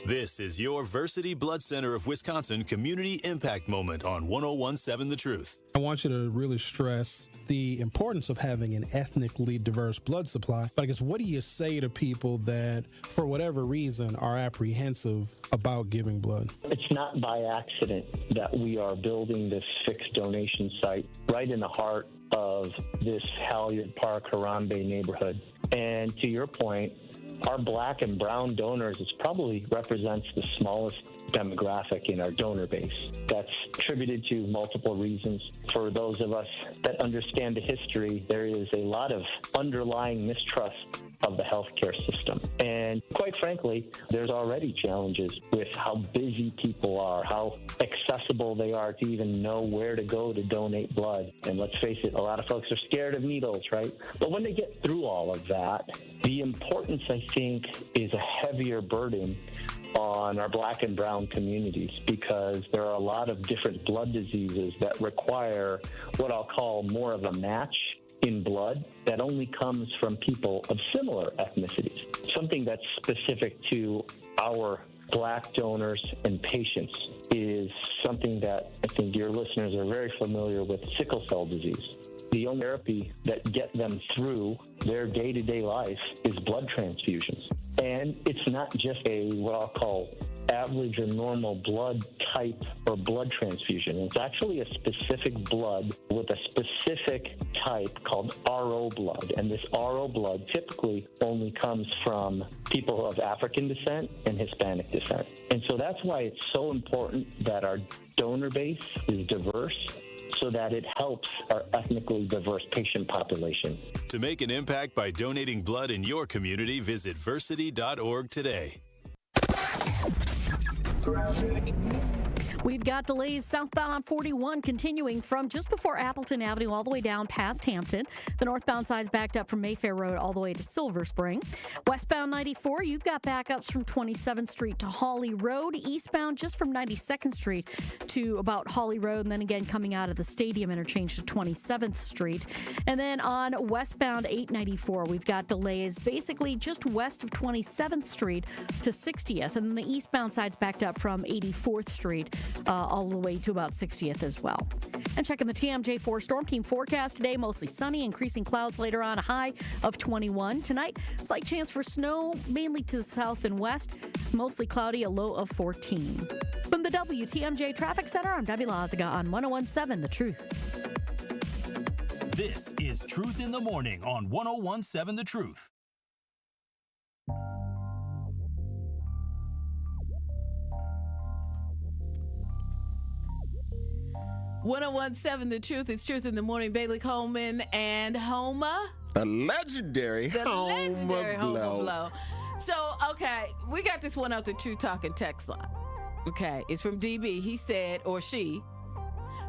This is your Versity Blood Center of Wisconsin Community Impact Moment on 101.7 The Truth. I want you to really stress the importance of having an ethnically diverse blood supply. But I guess, what do you say to people that, for whatever reason, are apprehensive about giving blood? It's not by accident that we are building this fixed donation site right in the heart of this Halyard Park, Harambe neighborhood. And to your point, our black and brown donors probably represents the smallest demographic in our donor base. That's attributed to multiple reasons. For those of us that understand the history, there is a lot of underlying mistrust of the healthcare system. And quite frankly, there's already challenges with how busy people are, how accessible they are to even know where to go to donate blood. And let's face it, a lot of folks are scared of needles, right? But when they get through all of that, the importance, I think, is a heavier burden on our black and brown communities, because there are a lot of different blood diseases that require what I'll call more of a match in blood that only comes from people of similar ethnicities. Something that's specific to our black donors and patients is something that I think your listeners are very familiar with: sickle cell disease. The only therapy that get them through their day-to-day life is blood transfusions. And it's not just what I'll call average or normal blood type or blood transfusion. It's actually a specific blood with a specific type called RO blood. And this RO blood typically only comes from people of African descent and Hispanic descent. And so that's why it's so important that our donor base is diverse, so that it helps our ethnically diverse patient population. To make an impact by donating blood in your community, visit versity.org today. We've got delays southbound on 41 continuing from just before Appleton Avenue all the way down past Hampton. The northbound side's backed up from Mayfair Road all the way to Silver Spring. Westbound 94, you've got backups from 27th Street to Hawley Road. Eastbound just from 92nd Street to about Hawley Road, and then again coming out of the Stadium interchange to 27th Street. And then on westbound 894, we've got delays basically just west of 27th Street to 60th. And then the eastbound side's backed up from 84th Street all the way to about 60th as well. And checking the TMJ4 Storm Team forecast today, mostly sunny, increasing clouds later on, a high of 21. Tonight, slight chance for snow, mainly to the south and west, mostly cloudy, a low of 14. From the WTMJ Traffic Center, I'm Debbie Lazaga on 101.7 The Truth. This is Truth in the Morning on 101.7 The Truth. .101.7 The Truth. It's Truth in the Morning. Bailey Coleman and Homa. A legendary Homa blow. blow. So, okay, we got this one out the True Talking text line. Okay, it's from DB. He said, or she,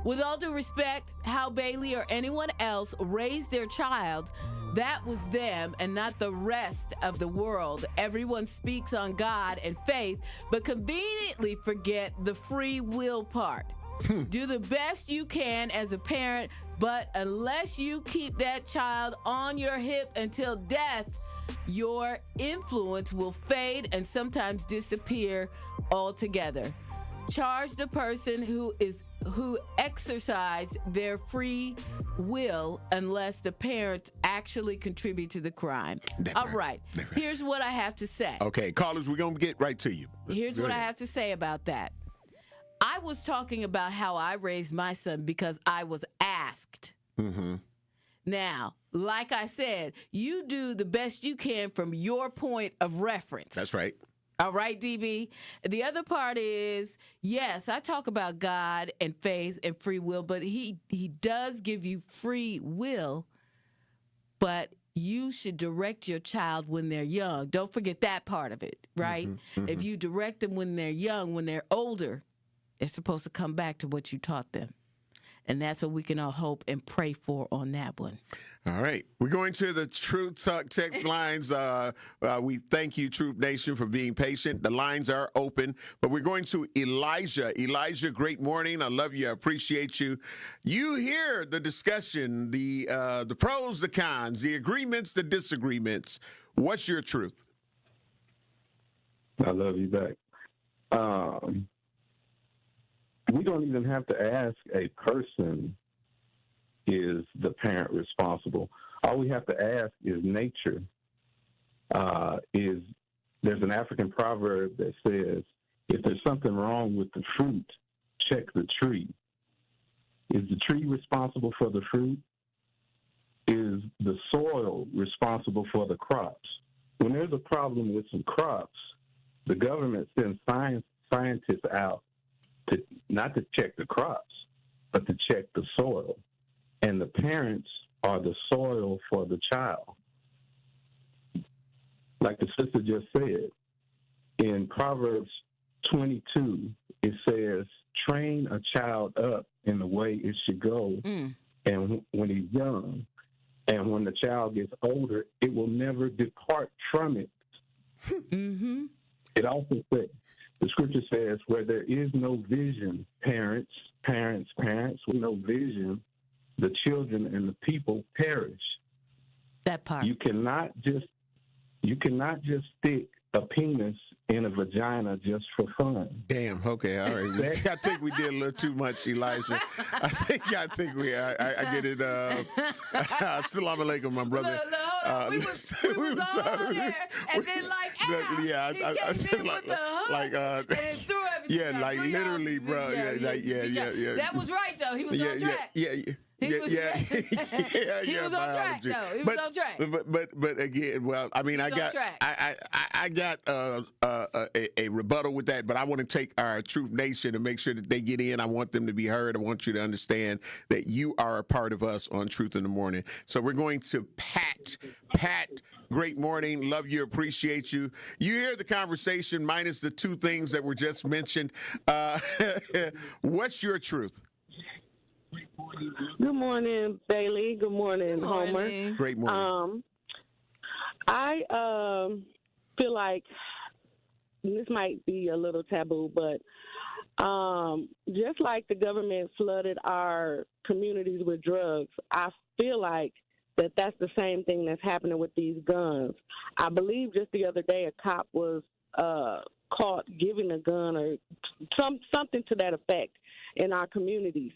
with all due respect, how Bailey or anyone else raised their child, that was them and not the rest of the world. Everyone speaks on God and faith, but conveniently forget the free will part. Do the best you can as a parent, but unless you keep that child on your hip until death, your influence will fade and sometimes disappear altogether. Charge the person who exercised their free will unless the parents actually contribute to the crime. All right. Here's what I have to say. Okay, callers, we're going to get right to you. Here's what I have to say about that. I was talking about how I raised my son because I was asked. Mm-hmm. Now, like I said, you do the best you can from your point of reference. That's right. All right, DB? The other part is, yes, I talk about God and faith and free will, but he does give you free will, but you should direct your child when they're young. Don't forget that part of it, right? If you direct them when they're young, when they're older, they're supposed to come back to what you taught them. And that's what we can all hope and pray for on that one. All right. We're going to the Truth Talk text lines. We thank you, Truth Nation, for being patient. The lines are open, but we're going to Elijah. Elijah, great morning. I love you. I appreciate you. You hear the discussion, the pros, the cons, the agreements, the disagreements. What's your truth? I love you back. We don't even have to ask a person, is the parent responsible? All we have to ask is nature. There's an African proverb that says, if there's something wrong with the fruit, check the tree. Is the tree responsible for the fruit? Is the soil responsible for the crops? When there's a problem with some crops, the government sends scientists out not to check the crops, but to check the soil. And the parents are the soil for the child. Like the sister just said, in Proverbs 22, it says, train a child up in the way it should go, and when he's young. And when the child gets older, it will never depart from it. It also says, the scripture says, where there is no vision, parents, with no vision, the children and the people perish. That part. You cannot just stick a penis in a vagina just for fun. Damn. Okay. All right. I think we did a little too much, Elijah. I think we. I get it. Assalamu alaikum, my brother. We was all there, and then I said and threw everything. Yeah, like literally, bro. Yeah. That was right though. He was on track. He was on track, though. He was on track. But again, well, I mean, I got a rebuttal with that, but I want to take our Truth Nation and make sure that they get in. I want them to be heard. I want you to understand that you are a part of us on Truth in the Morning. So we're going to Pat. Great morning. Love you. Appreciate you. You hear the conversation minus the two things that were just mentioned. What's your truth? Good morning, Bailey. Good morning, Homer. Great morning. I feel like this might be a little taboo, but just like the government flooded our communities with drugs, I feel like that's the same thing that's happening with these guns. I believe just the other day a cop was caught giving a gun or something to that effect in our communities.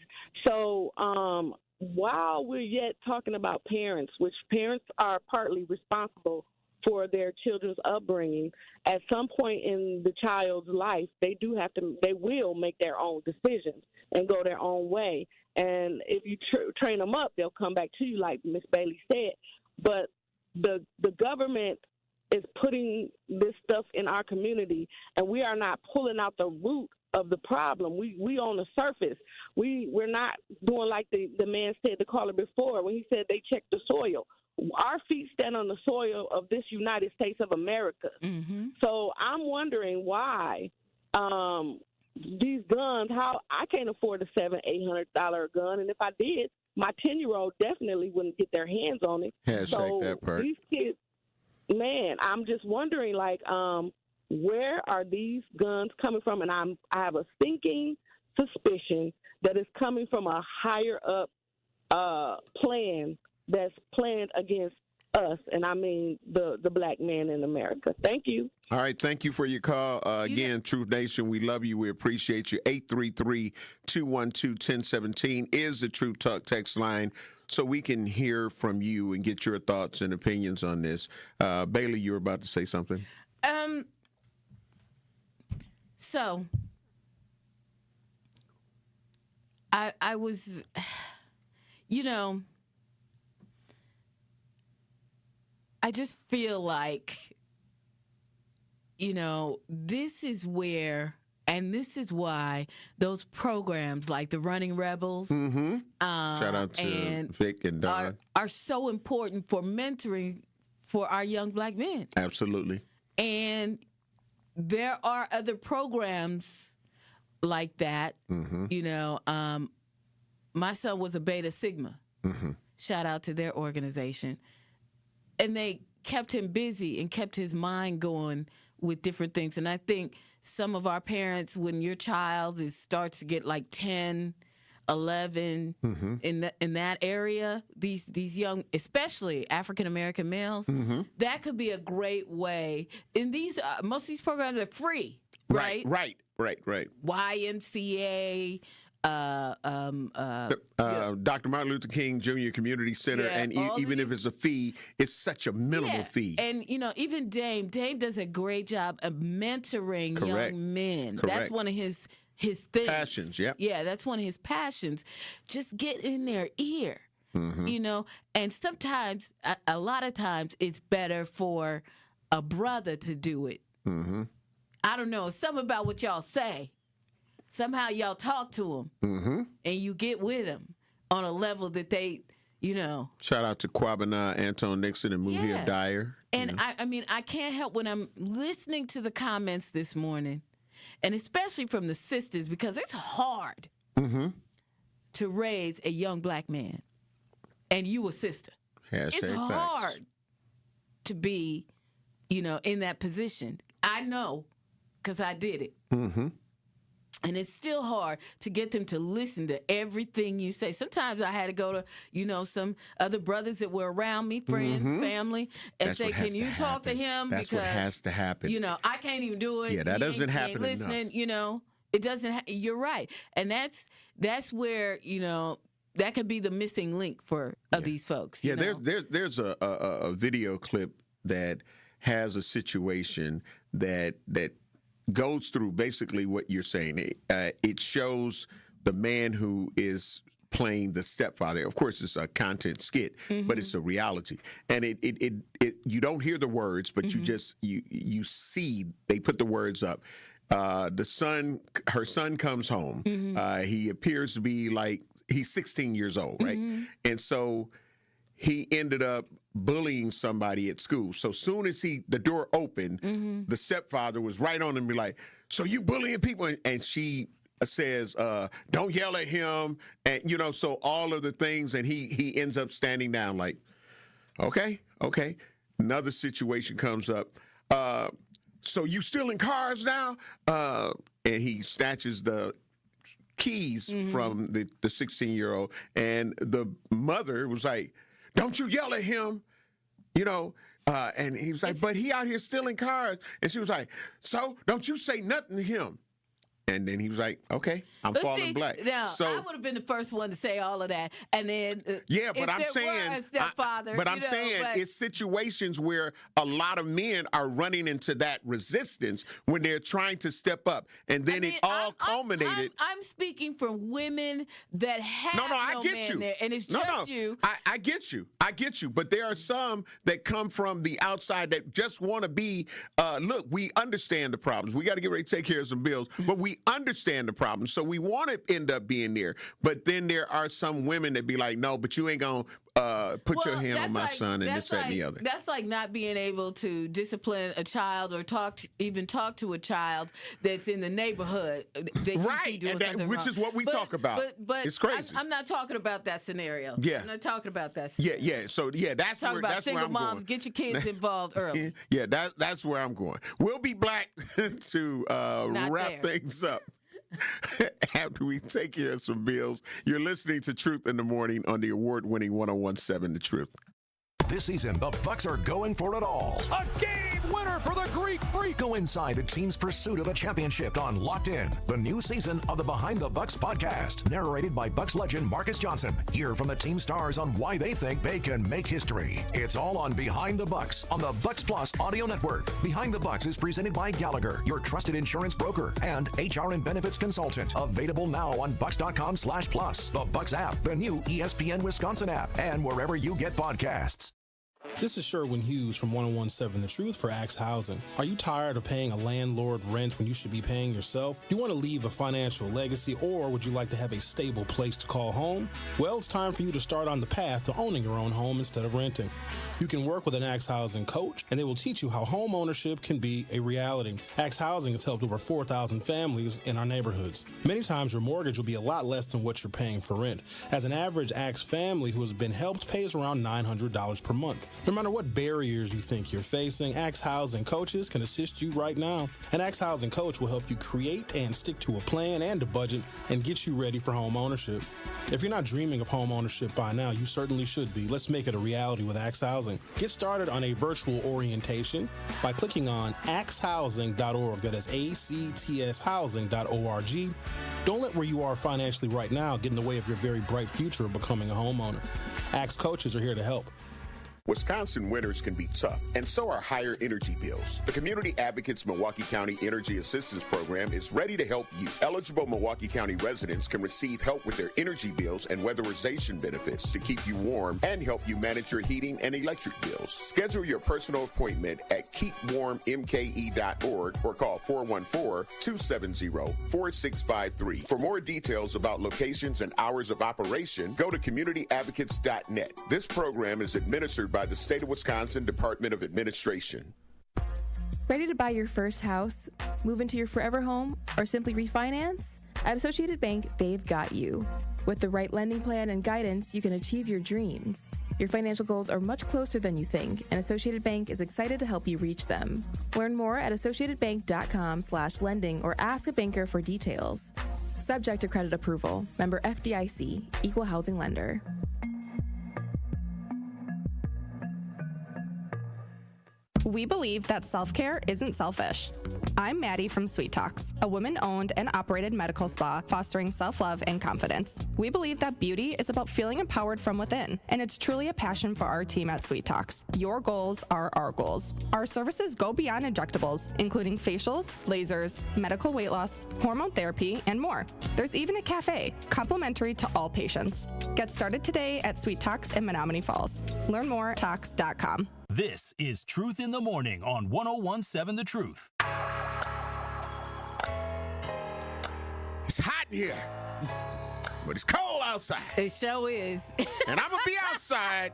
So while we're yet talking about parents, which parents are partly responsible for their children's upbringing, at some point in the child's life, they will make their own decisions and go their own way. And if you train them up, they'll come back to you, like Miss Bailey said. But the government is putting this stuff in our community, and we are not pulling out the root of the problem. We on the surface. We're not doing like the man said, the caller before, when he said they check the soil. Our feet stand on the soil of this United States of America. So I'm wondering why these guns, how I can't afford a $700-800 gun, and if I did, my 10-year-old definitely wouldn't get their hands on it. Hashtag that part. These kids, man, I'm just wondering, like, where are these guns coming from? And I have a stinking suspicion that it's coming from a higher up plan that's planned against us, and I mean the black man in America. Thank you. All right, thank you for your call. Again, Truth Nation, we love you. We appreciate you. 833-212-1017 is the Truth Talk text line, so we can hear from you and get your thoughts and opinions on this. Bailey, you were about to say something. So I was, I just feel like, this is where And this is why those programs like the Running Rebels, shout out to Vic and Don, are so important for mentoring for our young black men. Absolutely. And there are other programs like that. You know, my son was a Beta Sigma. Shout out to their organization. And they kept him busy and kept his mind going with different things. And I think some of our parents, when your child starts to get like 10, 11 in that area, these young, especially African American males, that could be a great way. And these most of these programs are free, right? Right. YMCA. Dr. Martin Luther King Jr. Community Center, and even if it's a fee, it's such a minimal fee. And you know, even Dame does a great job of mentoring young men. That's one of his things. Passions, yeah, that's one of his passions. Just get in their ear, you know. And sometimes, a lot of times, it's better for a brother to do it. I don't know, something about what y'all say. Somehow y'all talk to them, and you get with them on a level that they, you know. Shout out to Kwabena, Anton Nixon, and Muhir Dyer. And I mean, I can't help when I'm listening to the comments this morning, and especially from the sisters, because it's hard to raise a young black man, and you a sister. It's hard to be, you know, in that position. I know, because I did it. And it's still hard to get them to listen to everything you say. Sometimes I had to go to, you know, some other brothers that were around me, friends, family, and say, can you talk to him? That's because, what has to happen. You know, I can't even do it. Yeah, that doesn't happen enough. Listening, you know, it doesn't. You're right. And that's where, you know, that could be the missing link of these folks. Yeah, you know? there's a video clip that has a situation that goes through basically what you're saying. It shows the man who is playing the stepfather. Of course, it's a content skit, but it's a reality. And it you don't hear the words, but you just you see they put the words up. Her son comes home. He appears to be like he's 16 years old, right? And so he ended up bullying somebody at school. So soon as the door opened, the stepfather was right on him and be like, so you bullying people? And she says, don't yell at him. And, you know, so all of the things, and he ends up standing down like, okay. Another situation comes up. So you stealing cars now? And he snatches the keys from the 16-year-old. And the mother was like, don't you yell at him, you know? And he was like, but he out here stealing cars. And she was like, so don't you say nothing to him. And then he was like, okay, I'm falling black. Now, so I would have been the first one to say all of that. And then, but I'm saying, it's situations where a lot of men are running into that resistance when they're trying to step up. And then it all culminated. I'm speaking for women that have I get you. There, and it's just you. I get you. But there are some that come from the outside that just want to be, look, we understand the problems. We got to get ready to take care of some bills, but we understand the problem, so we want to end up being there. But then there are some women that be like, no, but you ain't gonna put your hand on my son and this, that, and the other. That's like not being able to discipline a child or talk to a child that's in the neighborhood. Right, which is what we talk about. But it's crazy. I'm not talking about that scenario. Yeah. I'm not talking about that scenario. Yeah. So that's where, that's single where I'm moms, going. Get your kids involved early. Yeah, that's where I'm going. We'll be back to wrap things up after we take care of some bills. You're listening to Truth in the Morning on the award-winning 101.7 The Truth. This season, the Bucks are going for it all. A game winner for the Greek Freak. Go inside the team's pursuit of a championship on Locked In, the new season of the Behind the Bucks podcast, narrated by Bucks legend Marcus Johnson. Hear from the team stars on why they think they can make history. It's all on Behind the Bucks on the Bucks Plus audio network. Behind the Bucks is presented by Gallagher, your trusted insurance broker and HR and benefits consultant. Available now on Bucks.com/plus, the Bucks app, the new ESPN Wisconsin app, and wherever you get podcasts. This is Sherwin Hughes from 1017 The Truth for Axe Housing. Are you tired of paying a landlord rent when you should be paying yourself? Do you want to leave a financial legacy, or would you like to have a stable place to call home? Well, it's time for you to start on the path to owning your own home instead of renting. You can work with an Axe Housing coach, and they will teach you how home ownership can be a reality. Axe Housing has helped over 4,000 families in our neighborhoods. Many times your mortgage will be a lot less than what you're paying for rent. As an average Axe family who has been helped pays around $900 per month. No matter what barriers you think you're facing, Axe Housing coaches can assist you right now. An Axe Housing coach will help you create and stick to a plan and a budget and get you ready for home ownership. If you're not dreaming of home ownership by now, you certainly should be. Let's make it a reality with Axe Housing. Get started on a virtual orientation by clicking on axehousing.org. That is ACTS housing.org. Don't let where you are financially right now get in the way of your very bright future of becoming a homeowner. Axe coaches are here to help. Wisconsin winters can be tough, and so are higher energy bills. The Community Advocates Milwaukee County Energy Assistance Program is ready to help you. Eligible Milwaukee County residents can receive help with their energy bills and weatherization benefits to keep you warm and help you manage your heating and electric bills. Schedule your personal appointment at keepwarmmke.org or call 414-270-4653. For more details about locations and hours of operation, go to communityadvocates.net. This program is administered by the State of Wisconsin Department of Administration. Ready to buy your first house, move into your forever home, or simply refinance? At Associated Bank, they've got you. With the right lending plan and guidance, you can achieve your dreams. Your financial goals are much closer than you think, and Associated Bank is excited to help you reach them. Learn more at associatedbank.com/lending or ask a banker for details. Subject to credit approval. Member FDIC. Equal housing lender. We believe that self-care isn't selfish. I'm Maddie from Sweet Talks, a women-owned and operated medical spa fostering self-love and confidence. We believe that beauty is about feeling empowered from within, and it's truly a passion for our team at Sweet Talks. Your goals are our goals. Our services go beyond injectables, including facials, lasers, medical weight loss, hormone therapy, and more. There's even a cafe, complimentary to all patients. Get started today at Sweet Talks in Menominee Falls. Learn more at talks.com. This is Truth in the Morning on 1017 The Truth. It's hot in here, but it's cold outside. It sure is. And I'm going to be outside.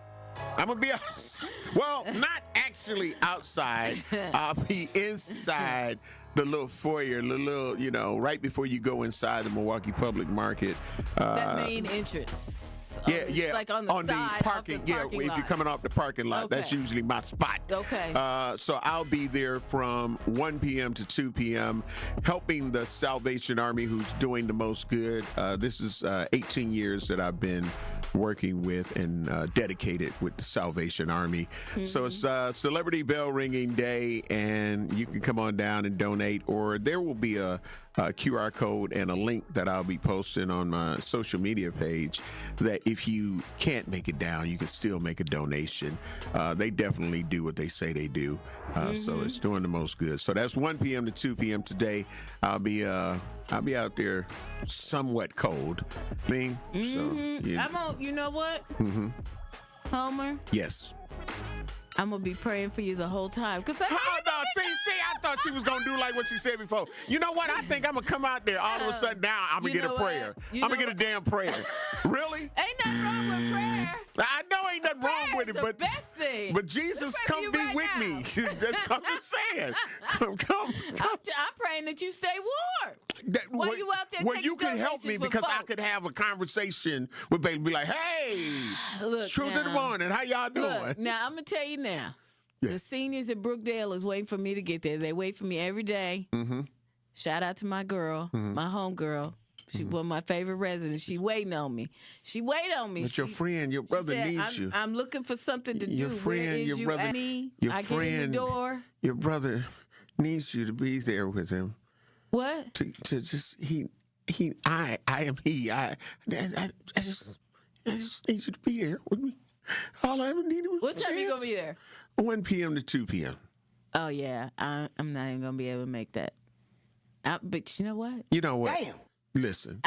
Well, not actually outside. I'll be inside the little foyer, the little, right before you go inside the Milwaukee Public Market. That main entrance. Yeah. Like on the side, the parking. If you're coming off the parking lot, that's usually my spot. Okay. So I'll be there from 1 p.m. to 2 p.m. helping the Salvation Army, who's doing the most good. This is 18 years that I've been working with and dedicated with the Salvation Army. Mm-hmm. So it's Celebrity Bell Ringing Day, and you can come on down and donate, or there will be a QR code and a link that I'll be posting on my social media page that if you can't make it down, you can still make a donation. They definitely do what they say they do. So it's doing the most good. So that's 1 p.m. to 2 p.m. today. I'll be out there somewhat cold. So, yeah. You know what? Homer? Yes. I'm going to be praying for you the whole time. See, I thought she was going to do like what she said before. You know what? I think I'm going to come out there all of a sudden now. I'm going to get a prayer. I'm going to get a damn prayer. Really? Ain't nothing wrong with prayer. I know ain't nothing wrong with it, but best thing. But Jesus, come be right with me. I'm just saying. Come. I'm praying that you stay warm. While you out there you can help me because I could have a conversation with baby, be like, hey, look, Truth in the Morning, how y'all doing? Look, now I'm gonna tell you now. Yeah. The seniors at Brookdale is waiting for me to get there. They wait for me every day. Shout out to my girl, my home girl. She's one of my favorite residents. She waiting on me. But your friend, your brother needs you. I'm looking for something to your do. Friend, Where is your you brother, at me? Your I friend, get in the door. Your brother needs you to be there with him. What? To just I am he. I just need you to be there with me. All I ever needed was what time you gonna be there? 1 p.m. to 2 p.m. Oh yeah, I'm not even gonna be able to make that. But you know what? Damn. Listen.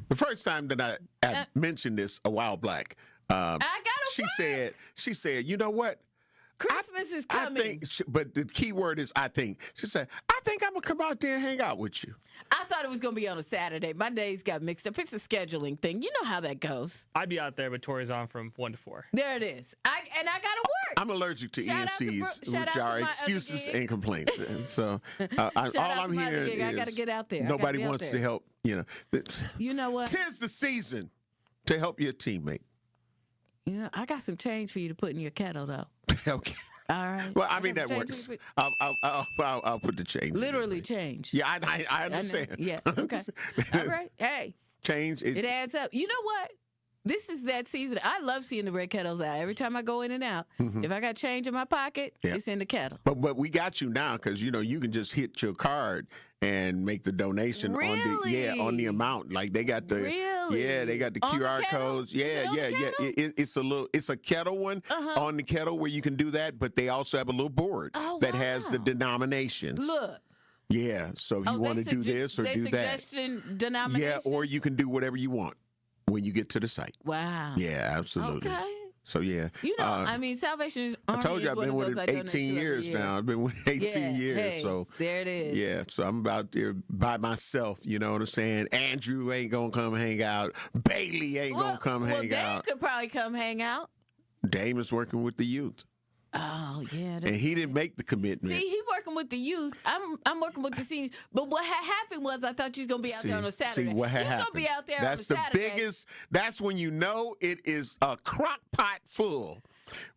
The first time that I mentioned this a while back, she said, you know what? Christmas is coming. I think, but the key word is I think. She said, I think I'm going to come out there and hang out with you. I thought it was going to be on a Saturday. My days got mixed up. It's a scheduling thing. You know how that goes. I'd be out there, but Tori's on from 1 to 4. There it is. I got to work. I'm allergic to EMCs, which are excuses and complaints. And so all I'm hearing is I got to get out there. Nobody wants to help. You know what? 'Tis the season to help your teammate. You know, I got some change for you to put in your kettle, though. Okay. All right. Well, I mean, that works. I'll put the change. Literally change. Yeah, I understand. Yeah, okay. All right. Hey. Change. It adds up. You know what? This is that season. I love seeing the red kettles out. Every time I go in and out, if I got change in my pocket, it's in the kettle. But we got you now because, you can just hit your card and make the donation on the amount. Like they got the they got the QR codes. It's a kettle one on the kettle where you can do that, but they also have a little board that has the denominations. Look. Yeah, so if you want to do this or do that. Denominations? Yeah, or you can do whatever you want when you get to the site. Wow. Yeah, absolutely. Okay. So, yeah. Salvation I Army told you is I've been with it 18 years now. I've been with it 18 years. Hey, so there it is. Yeah, so I'm about there by myself, you know what I'm saying? Andrew ain't going to come hang out. Bailey ain't going to come hang out. Dame could probably come hang out. Dame is working with the youth. Oh, yeah. And he didn't make the commitment. See, he working with the youth. I'm working with the seniors. But what had happened was I thought you was going to be out there on a Saturday. See, what had happened. Going to be out there that's on a Saturday. That's when you know it is a crock pot full.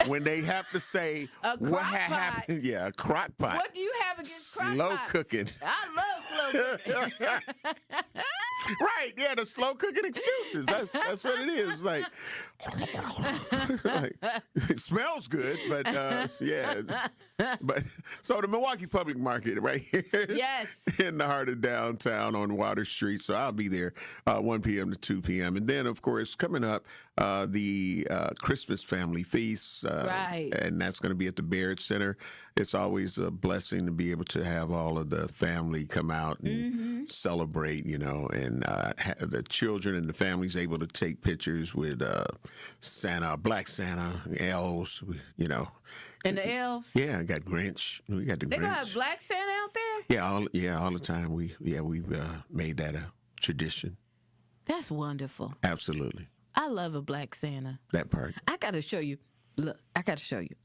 When they have to say what had happened. Yeah, a crock pot. What do you have against crock slow pots? Cooking. I love slow cooking. Right, yeah, the slow cooking excuses. That's what it is. Like it smells good, but But so the Milwaukee Public Market right here. Yes. In the heart of downtown on Water Street. So I'll be there 1 p.m. to 2 p.m. And then, of course, coming up, the Christmas Family Feast. Right. And that's going to be at the Baird Center. It's always a blessing to be able to have all of the family come out and celebrate, and the children and the families able to take pictures with Santa, Black Santa, elves, And the elves? Yeah, I got Grinch. We got the Grinch. They gonna have Black Santa out there? Yeah, all the time. We've made that a tradition. That's wonderful. Absolutely. I love a Black Santa. That part. I got to show you. Look, I got to show you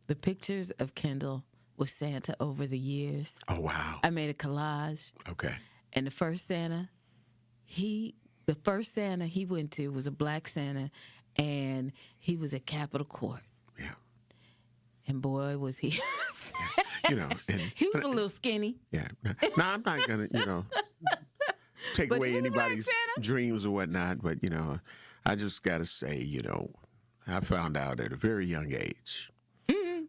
the pictures of Kendall with Santa over the years. Oh, wow. I made a collage. Okay. And the first Santa he went to was a Black Santa, and he was at Capitol Court. Yeah. And boy, was he. And, he was a little skinny. Yeah. No, I'm not going to, take away anybody's dreams or whatnot. But, I just got to say, I found out at a very young age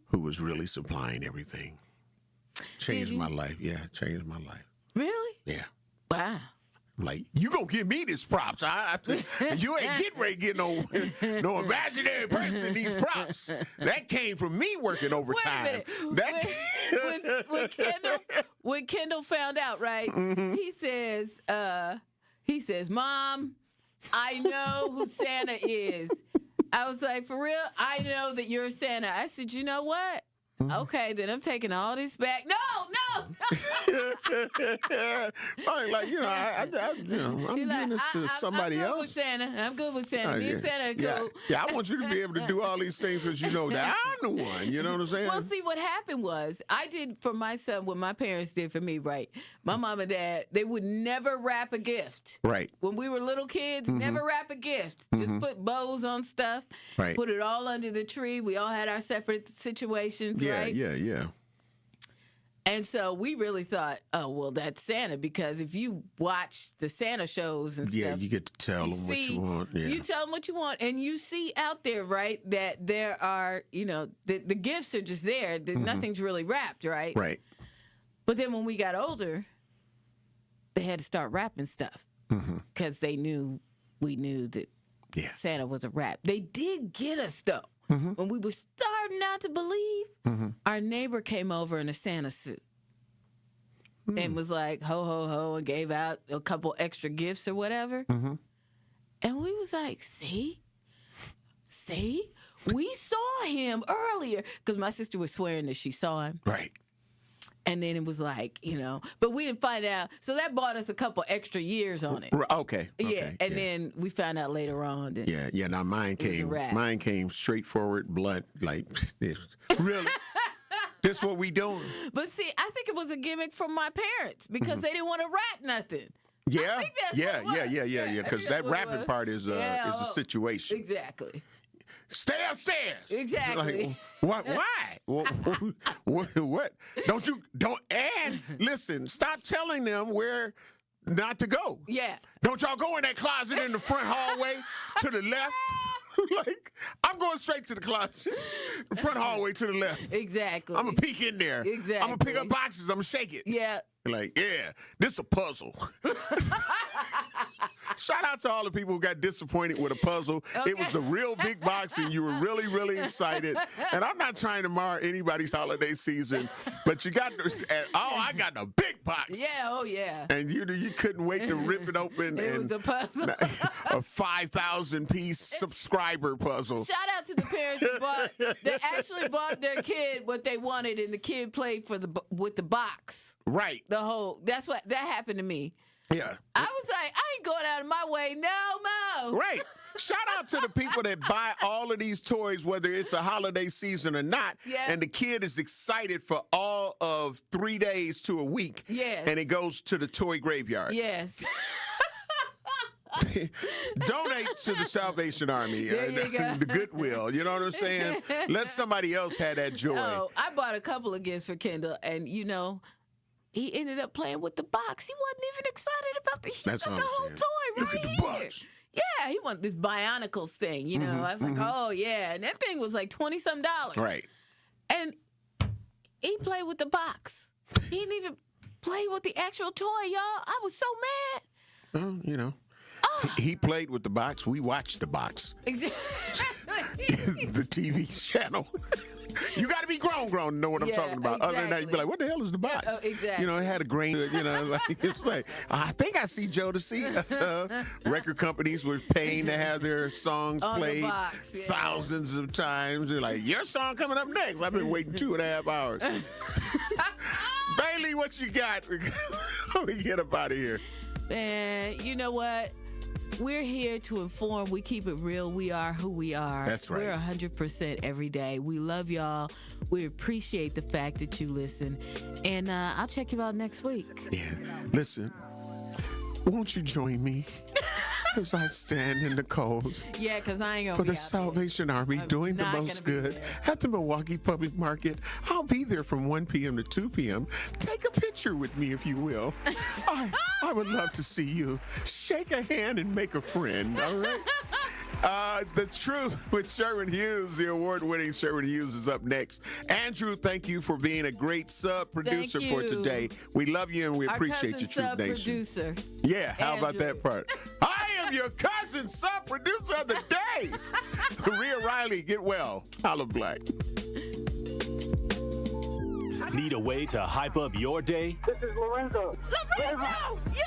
who was really supplying everything. Changed my life. Yeah, changed my life. Really? Yeah. Wow. I'm like, you gonna give me this props. You ain't getting ready to get no imaginary person these props. That came from me working overtime. When Kendall found out, right? He says, Mom, I know who Santa is. I was like, for real? I know that you're Santa. I said, you know what? Okay, then I'm taking all this back. No. I'm doing this to somebody else. I'm good with Santa. Me and Santa are cool. Yeah, I want you to be able to do all these things because you know that I'm the one. You know what I'm saying? Well, see, what happened was I did for my son what my parents did for me, right? My mom and dad, they would never wrap a gift. Right. When we were little kids, never wrap a gift. Just put bows on stuff. Right. Put it all under the tree. We all had our separate situations, right? Yeah. And so we really thought, oh, well, that's Santa, because if you watch the Santa shows and stuff. You get to tell them what you want. Yeah. You tell them what you want, and you see out there, right, that there are, the gifts are just there. Nothing's really wrapped, right? Right. But then when we got older, they had to start wrapping stuff because we knew that Santa was a wrap. They did get us, though. When we were starting not to believe, our neighbor came over in a Santa suit and was like, ho, ho, ho, and gave out a couple extra gifts or whatever. And we was like, see? We saw him earlier because my sister was swearing that she saw him. Right. And then it was like, but we didn't find out. So that bought us a couple extra years on it. Okay. Yeah, and then we found out later on that. Yeah. Now mine came straightforward, blunt. Like, really? This what we doing? But see, I think it was a gimmick from my parents because they didn't want to rap nothing. Yeah. Because that rapping part is a situation. Exactly. Stay upstairs. Exactly. Like, why? What? Don't. And listen, stop telling them where not to go. Yeah. Don't y'all go in that closet in the front hallway to the left. Like, I'm going straight to the closet, the front hallway to the left. Exactly. I'm going to peek in there. Exactly. I'm going to pick up boxes. I'm going to shake it. Yeah. Like, this is a puzzle. Shout out to all the people who got disappointed with a puzzle. Okay. It was a real big box, and you were really, really excited. And I'm not trying to mar anybody's holiday season, but you got I got the big box. Yeah, oh yeah. And you couldn't wait to rip it open. It was a puzzle. A 5,000-piece subscriber puzzle. Shout out to the parents that actually bought their kid what they wanted, and the kid played with the box. Right. That's what that happened to me. Yeah. I was like, I ain't going out of my way no more. Right. Shout out to the people that buy all of these toys, whether it's a holiday season or not. Yeah. And the kid is excited for all of 3 days to a week. Yes. And it goes to the toy graveyard. Yes. Donate to the Salvation Army, the Goodwill. You know what I'm saying? Let somebody else have that joy. Oh, I bought a couple of gifts for Kendall, and he ended up playing with the box. He wasn't even excited about the whole toy. Look at the box. Yeah, he wanted this Bionicles thing. I was like, oh yeah, and that thing was like $20-some. Right. And he played with the box. He didn't even play with the actual toy, y'all. I was so mad. Well, he played with the box. We watched the box. Exactly. The TV channel. You got to be grown to know what I'm talking about. Exactly. Other than that, you'd be like, what the hell is the box? Yeah, exactly. It had a grain, it's like, I think I see Jodeci. Record companies were paying to have their songs on played the box, thousands of times. They're like, your song coming up next. I've been waiting 2.5 hours. Bailey, what you got? Let me get up out of here. Man, you know what? We're here to inform. We keep it real. We are who we are. That's right. We're 100% every day. We love y'all. We appreciate the fact that you listen. And I'll check you out next week. Yeah. Listen, won't you join me as I stand in the cold? Yeah, because I ain't going to for be the Salvation Army doing the most good at the Milwaukee Public Market. I'll be there from 1 p.m. to 2 p.m. Take a picture with me if you will. I would love to see you. Shake a hand and make a friend, all right? The Truth with Sherwin Hughes, the award-winning Sherwin Hughes, is up next. Andrew, thank you for being a great sub-producer for today. We love you and we appreciate you, Truth Nation. Sub-producer. Yeah, how about that part? I am your cousin sub-producer of the day. Rhea Riley, get well. Holla Black. Need a way to hype up your day? This is Lorenzo. Lorenzo, you